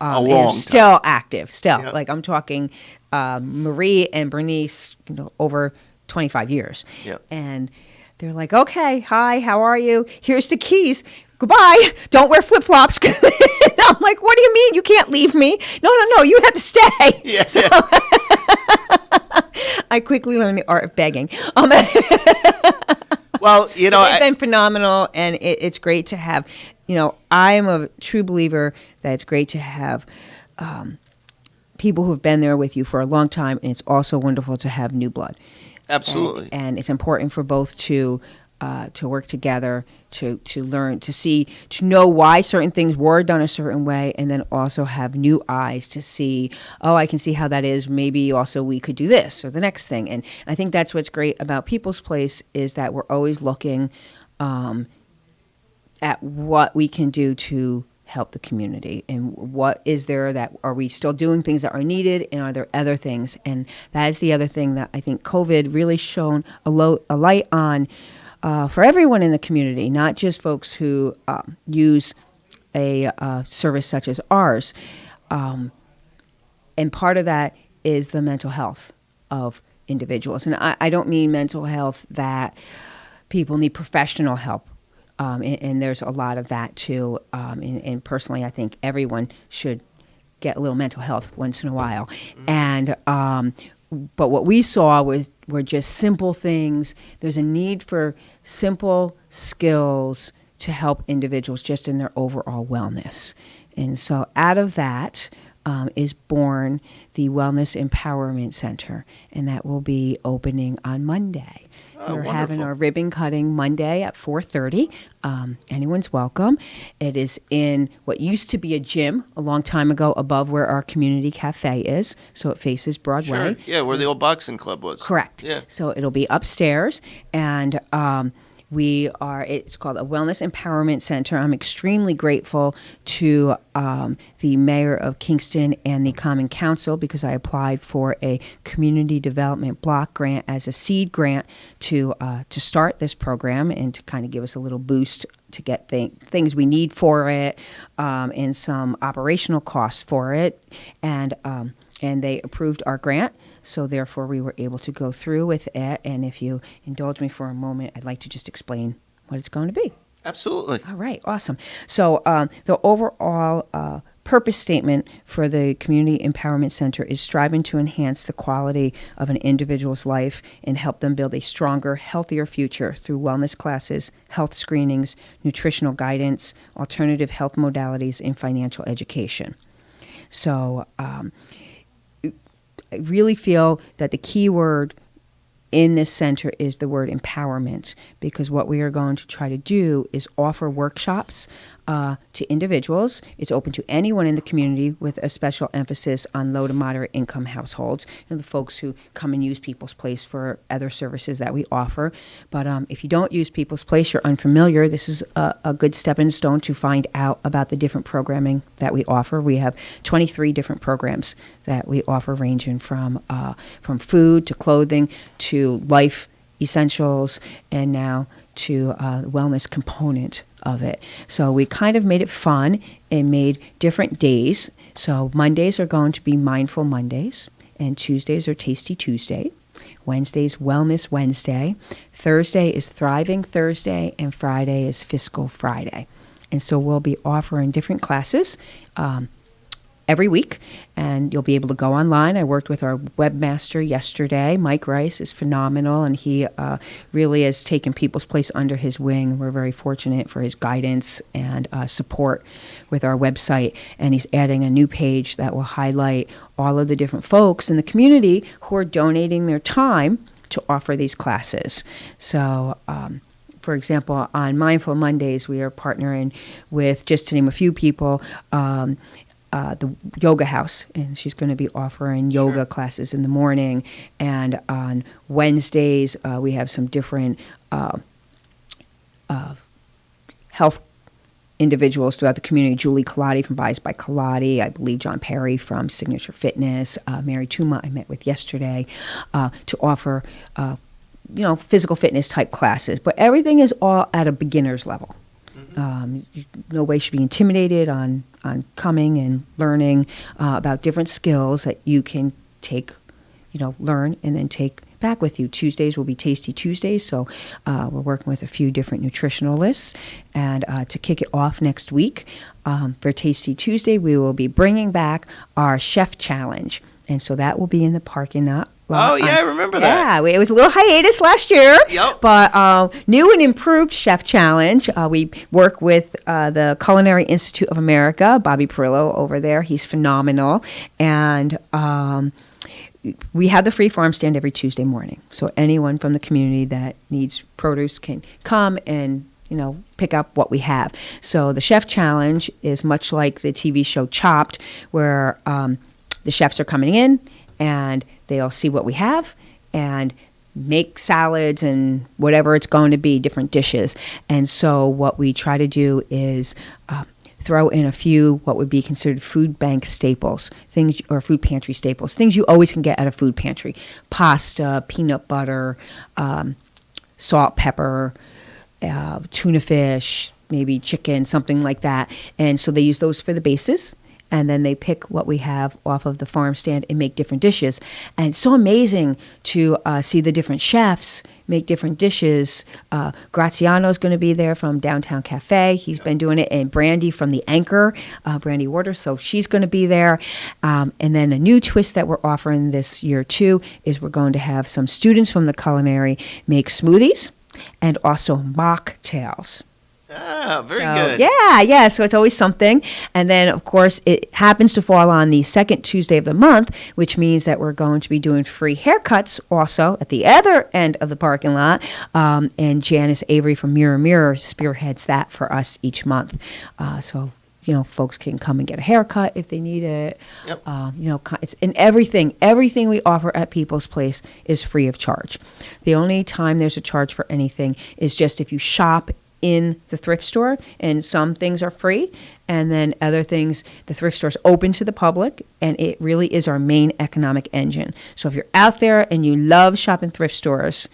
still active. Still, like I'm talking Marie and Bernice, over 25 years.
Yep.
And they're like, "Okay, hi, how are you? Here's the keys. Goodbye. Don't wear flip-flops." I'm like, "What do you mean? You can't leave me." No, you have to stay.
Yes.
So, I quickly learned the art of begging.
Well,
it's been phenomenal, and it's great to have, I'm a true believer that it's great to have people who have been there with you for a long time, and it's also wonderful to have new blood.
Absolutely.
And it's important for both to work together, to learn, to know why certain things were done a certain way, and then also have new eyes to see, I can see how that is. Maybe also we could do this or the next thing. And I think that's what's great about People's Place is that we're always looking at what we can do to help the community, and what is there that are we still doing things that are needed, and are there other things? And that is the other thing that I think COVID really shone a light on for everyone in the community, not just folks who use a service such as ours. And part of that is the mental health of individuals. And I don't mean mental health that people need professional help. And there's a lot of that too. And personally, I think everyone should get a little mental health once in a while. And but what we saw were just simple things. There's a need for simple skills to help individuals just in their overall wellness. And so out of that is born the Wellness Empowerment Center, and that will be opening on Monday. We're having our ribbon cutting Monday at 4:30. Anyone's welcome. It is in what used to be a gym a long time ago above where our community cafe is. So it faces Broadway.
Sure. Yeah, where the old boxing club was.
Correct.
Yeah.
So it'll be upstairs, and it's called a Wellness Empowerment Center. I'm extremely grateful to the mayor of Kingston and the Common Council, because I applied for a community development block grant as a seed grant to start this program, and to kind of give us a little boost to get things we need for it, and some operational costs for it. And they approved our grant. So therefore, we were able to go through with it. And if you indulge me for a moment, I'd like to just explain what it's going to be.
Absolutely.
All right, awesome. So the overall purpose statement for the Community Empowerment Center is striving to enhance the quality of an individual's life and help them build a stronger, healthier future through wellness classes, health screenings, nutritional guidance, alternative health modalities, and financial education. So I really feel that the key word in this center is the word empowerment, because what we are going to try to do is offer workshops to individuals. It's open to anyone in the community, with a special emphasis on low to moderate income households, the folks who come and use People's Place for other services that we offer. But if you don't use People's Place, you're unfamiliar, this is a good stepping stone to find out about the different programming that we offer. We have 23 different programs that we offer, ranging from food to clothing to life essentials, and now to the wellness component of it. So we kind of made it fun and made different days. So Mondays are going to be Mindful Mondays, and Tuesdays are Tasty Tuesday. Wednesday's Wellness Wednesday. Thursday is Thriving Thursday, and Friday is Fiscal Friday. And so we'll be offering different classes every week, and you'll be able to go online. I worked with our webmaster yesterday. Mike Rice is phenomenal, and he really has taken People's Place under his wing. We're very fortunate for his guidance and support with our website, and he's adding a new page that will highlight all of the different folks in the community who are donating their time to offer these classes. So for example, on Mindful Mondays, we are partnering with, just to name a few people, the Yoga House, and she's going to be offering yoga classes in the morning. And on Wednesdays, we have some different health individuals throughout the community. Julie Colati from Buys by Colati, I believe John Perry from Signature Fitness, Mary Tuma I met with yesterday, to offer physical fitness type classes. But everything is all at a beginner's level. No way should be intimidated on coming and learning about different skills that you can take, learn and then take back with you. Tuesdays will be Tasty Tuesdays, so we're working with a few different nutritionalists. And to kick it off next week, for Tasty Tuesday, we will be bringing back our Chef Challenge. And so that will be in the parking lot.
I remember that.
Yeah, it was a little hiatus last year.
Yep.
But new and improved Chef Challenge. We work with the Culinary Institute of America, Bobby Perillo over there. He's phenomenal. And we have the free farm stand every Tuesday morning. So anyone from the community that needs produce can come and pick up what we have. So the Chef Challenge is much like the TV show Chopped, where the chefs are coming in and they'll see what we have and make salads and whatever it's going to be, different dishes. And so what we try to do is throw in a few what would be considered food bank staples, things, or food pantry staples, things you always can get at a food pantry: pasta, peanut butter, salt, pepper, tuna fish, maybe chicken, something like that. And so they use those for the bases, and then they pick what we have off of the farm stand and make different dishes. And it's so amazing to see the different chefs make different dishes. Graziano's going to be there from Downtown Cafe. He's been doing it. And Brandy from The Anchor, Brandy Warder, so she's going to be there. And then a new twist that we're offering this year, too, is we're going to have some students from the culinary make smoothies and also mocktails.
Very good.
Yeah. So it's always something. And then, of course, it happens to fall on the second Tuesday of the month, which means that we're going to be doing free haircuts also at the other end of the parking lot. And Janice Avery from Mirror Mirror spearheads that for us each month. So folks can come and get a haircut if they need it.
Yep.
It's, and everything we offer at People's Place is free of charge. The only time there's a charge for anything is just if you shop in the thrift store, and some things are free, and then other things, the thrift store's open to the public, and it really is our main economic engine. So if you're out there and you love shopping thrift stores,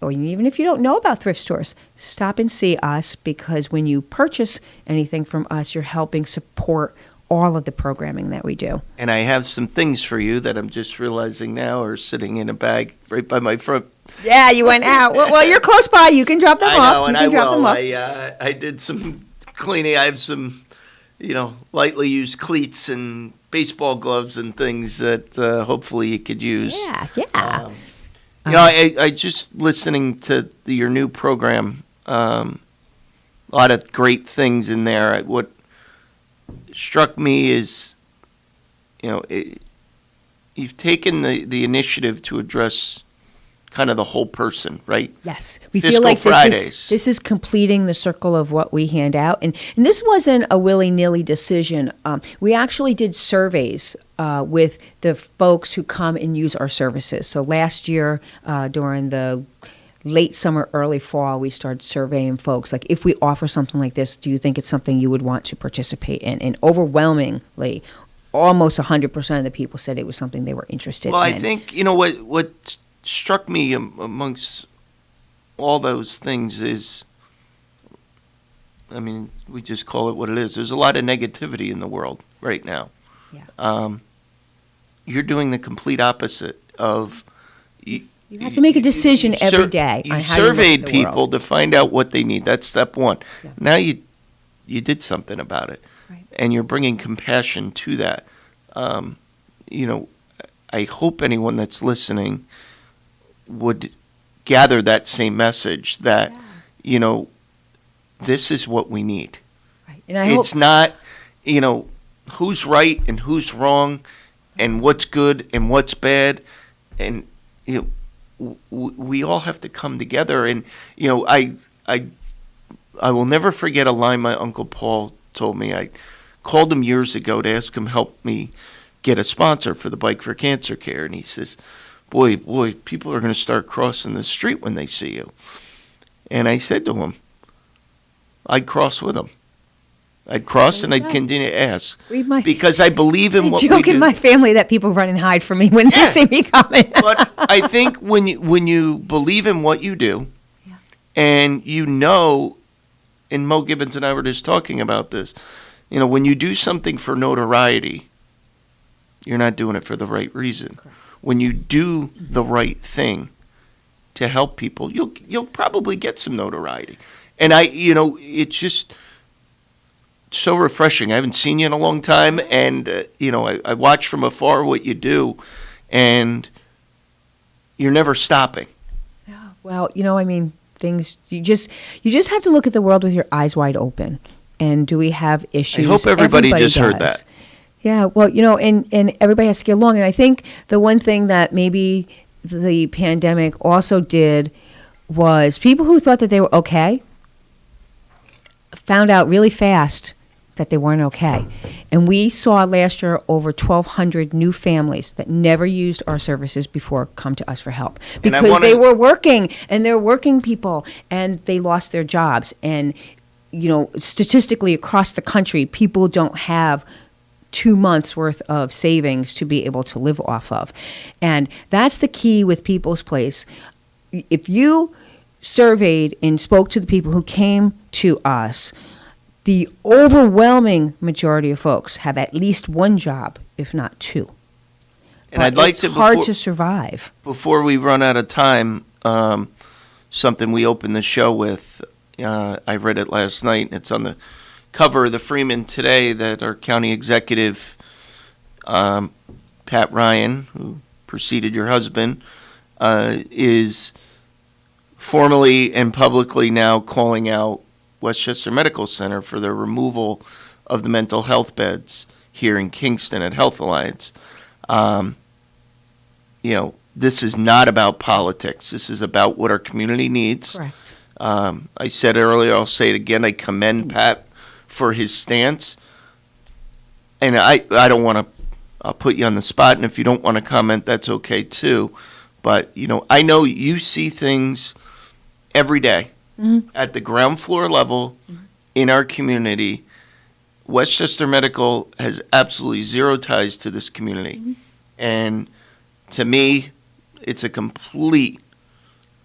or even if you don't know about thrift stores, stop and see us, because when you purchase anything from us, you're helping support all of the programming that we do.
And I have some things for you that I'm just realizing now are sitting in a bag right by my front.
Yeah, you went out. Well, you're close by. You can drop them off.
I know, and I will. I did some cleaning. I have some lightly used cleats and baseball gloves and things that hopefully you could use.
Yeah.
I just listening to your new program, a lot of great things in there. What struck me is, you've taken the initiative to address kind of the whole person, right?
Yes. We
Fiscal
feel like
Fridays.
this is completing the circle of what we hand out. And this wasn't a willy-nilly decision. We actually did surveys with the folks who come and use our services. So last year, during the late summer, early fall, we started surveying folks. Like, if we offer something like this, do you think it's something you would want to participate in? And overwhelmingly, almost 100% of the people said it was something they were interested in.
Well, I think, what struck me amongst all those things is, we just call it what it is. There's a lot of negativity in the world right now.
Yeah.
You're doing the complete opposite of...
You have to make a decision every day
You
on how
surveyed
you look at the
people
world.
to find out what they need. That's step one.
Yeah.
Now you did something about it.
Right.
And you're bringing compassion to that. I hope anyone that's listening would gather that same message that, this is what we need.
Right. And I
It's
hope,
not, who's right and who's wrong and what's good and what's bad. And, we all have to come together. And, I will never forget a line my Uncle Paul told me. I called him years ago to ask him help me get a sponsor for the Bike for Cancer Care. And he says, boy, people are going to start crossing the street when they see you. And I said to him, I'd cross with them. I'd cross and I'd continue to ask. Because I believe in what we do.
I joke in my family that people run and hide from me when they see me coming.
But I think when you believe in what you do, and and Mo Gibbons and I were just talking about this, when you do something for notoriety, you're not doing it for the right reason. Correct. When you do the right thing to help people, you'll probably get some notoriety. And it's just so refreshing. I haven't seen you in a long time, and I watch from afar what you do, and you're never stopping.
Yeah. Well, things you just have to look at the world with your eyes wide open. And do we have issues?
I hope everybody just heard that.
Yeah. Well, and everybody has to get along. And I think the one thing that maybe the pandemic also did was people who thought that they were okay found out really fast that they weren't okay. And we saw last year over 1,200 new families that never used our services before come to us for help. Because they were working, and they're working people, and they lost their jobs. And, statistically across the country, people don't have 2 months worth of savings to be able to live off of. And that's the key with People's Place. If you surveyed and spoke to the people who came to us, the overwhelming majority of folks have at least one job, if not two.
And I'd like
it's hard to survive.
Before we run out of time, something we opened the show with, I read it last night, and it's on the cover of the Freeman today, that our county executive, Pat Ryan, who preceded your husband, is formally and publicly now calling out Westchester Medical Center for the removal of the mental health beds here in Kingston at Health Alliance. This is not about politics. This is about what our community needs.
Correct.
I said earlier, I'll say it again, I commend Pat for his stance. And I don't want to, I'll put you on the spot, and if you don't want to comment, that's okay too. But, I know you see things every day. Mm-hmm. At the ground floor level in our community. Westchester Medical has absolutely zero ties to this community. Mm-hmm. And to me, it's a complete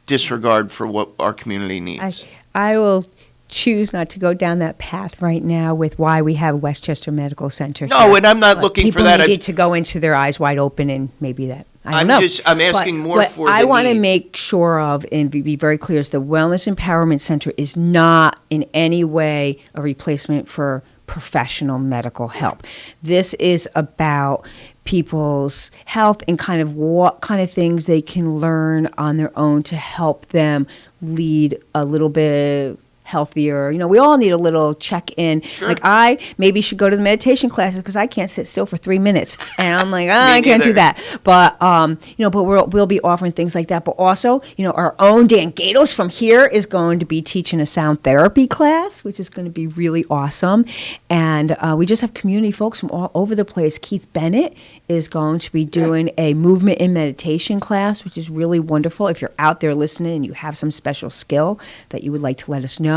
disregard for what our community needs.
I will choose not to go down that path right now with why we have Westchester Medical Center.
No, and I'm not looking for that.
People needed to go into their eyes wide open, and maybe that. I'm
asking more for the
I want to
need.
make sure of and be very clear is the Wellness Empowerment Center is not in any way a replacement for professional medical help. This is about people's health and kind of what kind of things they can learn on their own to help them lead a little bit healthier. We all need a little check-in.
Sure.
Like I maybe should go to the meditation classes because I can't sit still for 3 minutes, and I'm like, I can't do that. But but we'll be offering things like that. But also, our own Dan Gatos from here is going to be teaching a sound therapy class, which is going to be really awesome. And we just have community folks from all over the place. Keith Bennett is going to be doing a movement and meditation class, which is really wonderful. If you're out there listening and you have some special skill that you would like to let us know,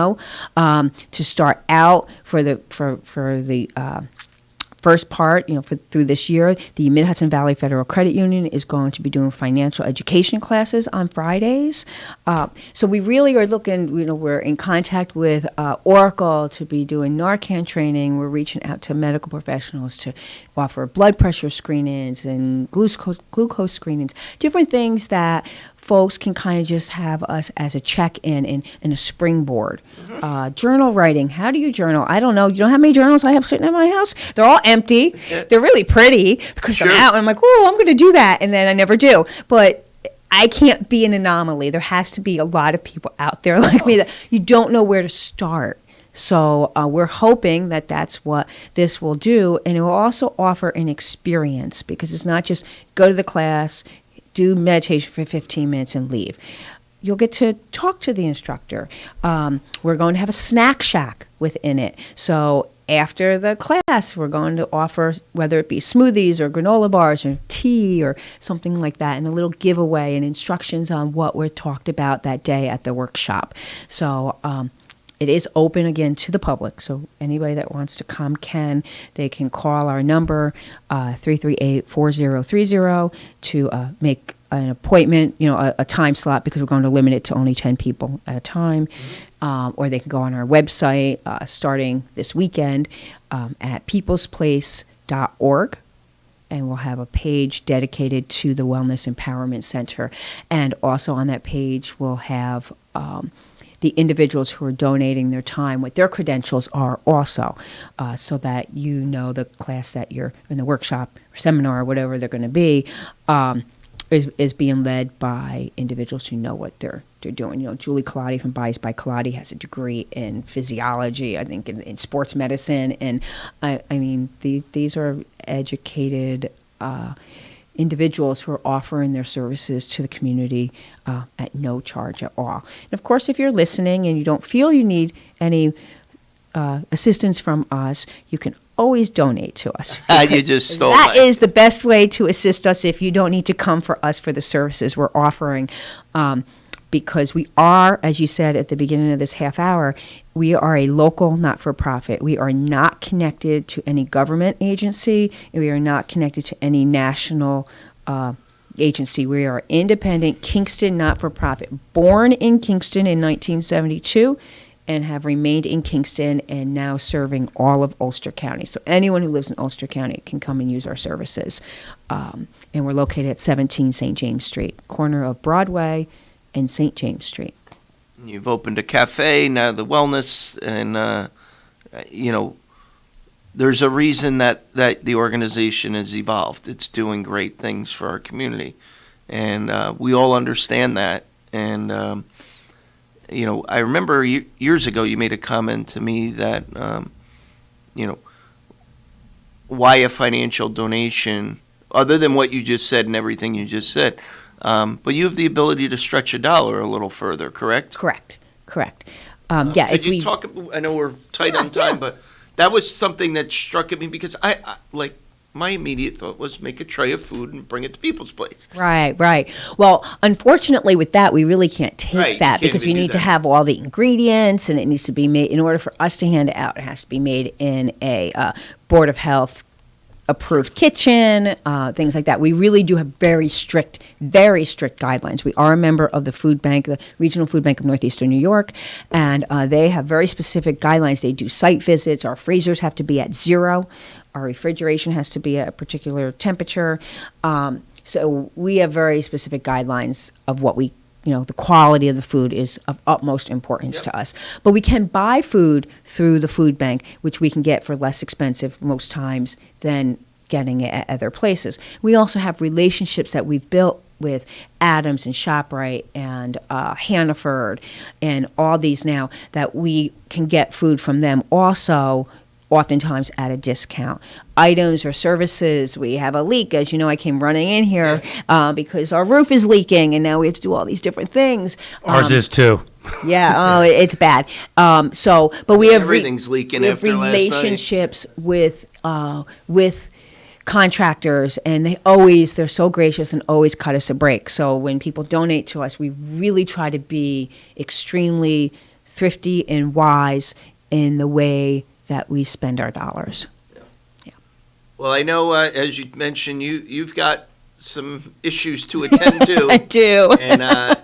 to start out for the first part, through this year, the Mid-Hudson Valley Federal Credit Union is going to be doing financial education classes on Fridays. So we really are looking, we're in contact with Oracle to be doing Narcan training. We're reaching out to medical professionals to offer blood pressure screenings and glucose screenings, different things that folks can kind of just have us as a check-in and a springboard. Journal writing. How do you journal? I don't know. You know how many journals I have sitting in my house? They're all empty. They're really pretty because I'm out and I'm like, oh, I'm going to do that. And then I never do. But I can't be an anomaly. There has to be a lot of people out there like me that you don't know where to start. So we're hoping that that's what this will do. And it will also offer an experience because it's not just go to the class, do meditation for 15 minutes and leave. You'll get to talk to the instructor. We're going to have a snack shack within it. So after the class, we're going to offer, whether it be smoothies or granola bars or tea or something like that, and a little giveaway and instructions on what were talked about that day at the workshop. So it is open again to the public, so anybody that wants to come can. They can call our number, 338-4030, to make an appointment, a time slot, because we're going to limit it to only 10 people at a time. Or they can go on our website starting this weekend at peoplesplace.org. And we'll have a page dedicated to the Wellness Empowerment Center. And also on that page, we'll have the individuals who are donating their time, what their credentials are also, so that the class that you're in, the workshop or seminar or whatever they're going to be, is being led by individuals who know what they're doing. Julie Colati from Bias by Colati has a degree in physiology, I think in sports medicine, and I mean these are educated individuals who are offering their services to the community at no charge at all. And of course, if you're listening and you don't feel you need any assistance from us, you can always donate to us.
You just stole
that is the best way to assist us if you don't need to come for us for the services we're offering. Because we are, as you said at the beginning of this half hour, we are a local not-for-profit. We are not connected to any government agency, and we are not connected to any national agency. We are independent Kingston not-for-profit, born in Kingston in 1972, and have remained in Kingston and now serving all of Ulster County. So anyone who lives in Ulster County can come and use our services. And we're located at 17 St. James Street, corner of Broadway and St. James Street.
You've opened a cafe, now the wellness, and, there's a reason that the organization has evolved. It's doing great things for our community. And we all understand that. And, I remember years ago you made a comment to me that, why a financial donation, other than what you just said and everything you just said, but you have the ability to stretch a dollar a little further, correct?
Correct.
Could you talk? I know we're tight on time, but that was something that struck at me because I my immediate thought was make a tray of food and bring it to People's Place.
Right. Well, unfortunately with that, we really can't take that because we need to have all the ingredients, and it needs to be made, in order for us to hand it out, it has to be made in a Board of Health approved kitchen, things like that. We really do have very strict guidelines. We are a member of the food bank, the Regional Food Bank of Northeastern New York, and they have very specific guidelines. They do site visits. Our freezers have to be at 0. Our refrigeration has to be at a particular temperature. So we have very specific guidelines of what we the quality of the food is of utmost importance to us. But we can buy food through the food bank, which we can get for less expensive most times than getting it at other places. We also have relationships that we've built with Adams and ShopRite and Hannaford and all these now that we can get food from them also oftentimes at a discount. Items or services, we have a leak. As you know, I came running in here because our roof is leaking and now we have to do all these different things.
Ours is too.
Yeah, it's bad. But we have
everything's leaking after
relationships with contractors, and they're so gracious and always cut us a break. So when people donate to us, we really try to be extremely thrifty and wise in the way that we spend our dollars.
Well, I know, as you mentioned, you've got some issues to attend to.
I do.
And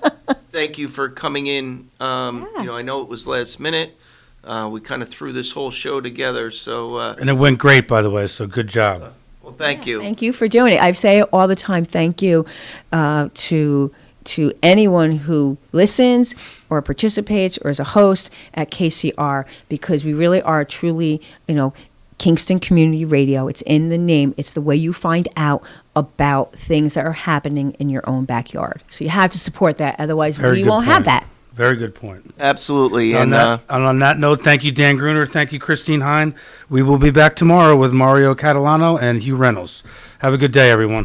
thank you for coming in. I know it was last minute. We kind of threw this whole show together. So
and it went great, by the way, so good job.
Well, thank you.
Thank you for doing it. I say it all the time. Thank you to anyone who listens or participates or is a host at KCR, because we really are truly, Kingston Community Radio. It's in the name. It's the way you find out about things that are happening in your own backyard. So you have to support that. Otherwise, we won't have that.
Very good point.
Absolutely.
And on that note, thank you, Dan Gruner. Thank you, Christine Hine. We will be back tomorrow with Mario Catalano and Hugh Reynolds. Have a good day, everyone.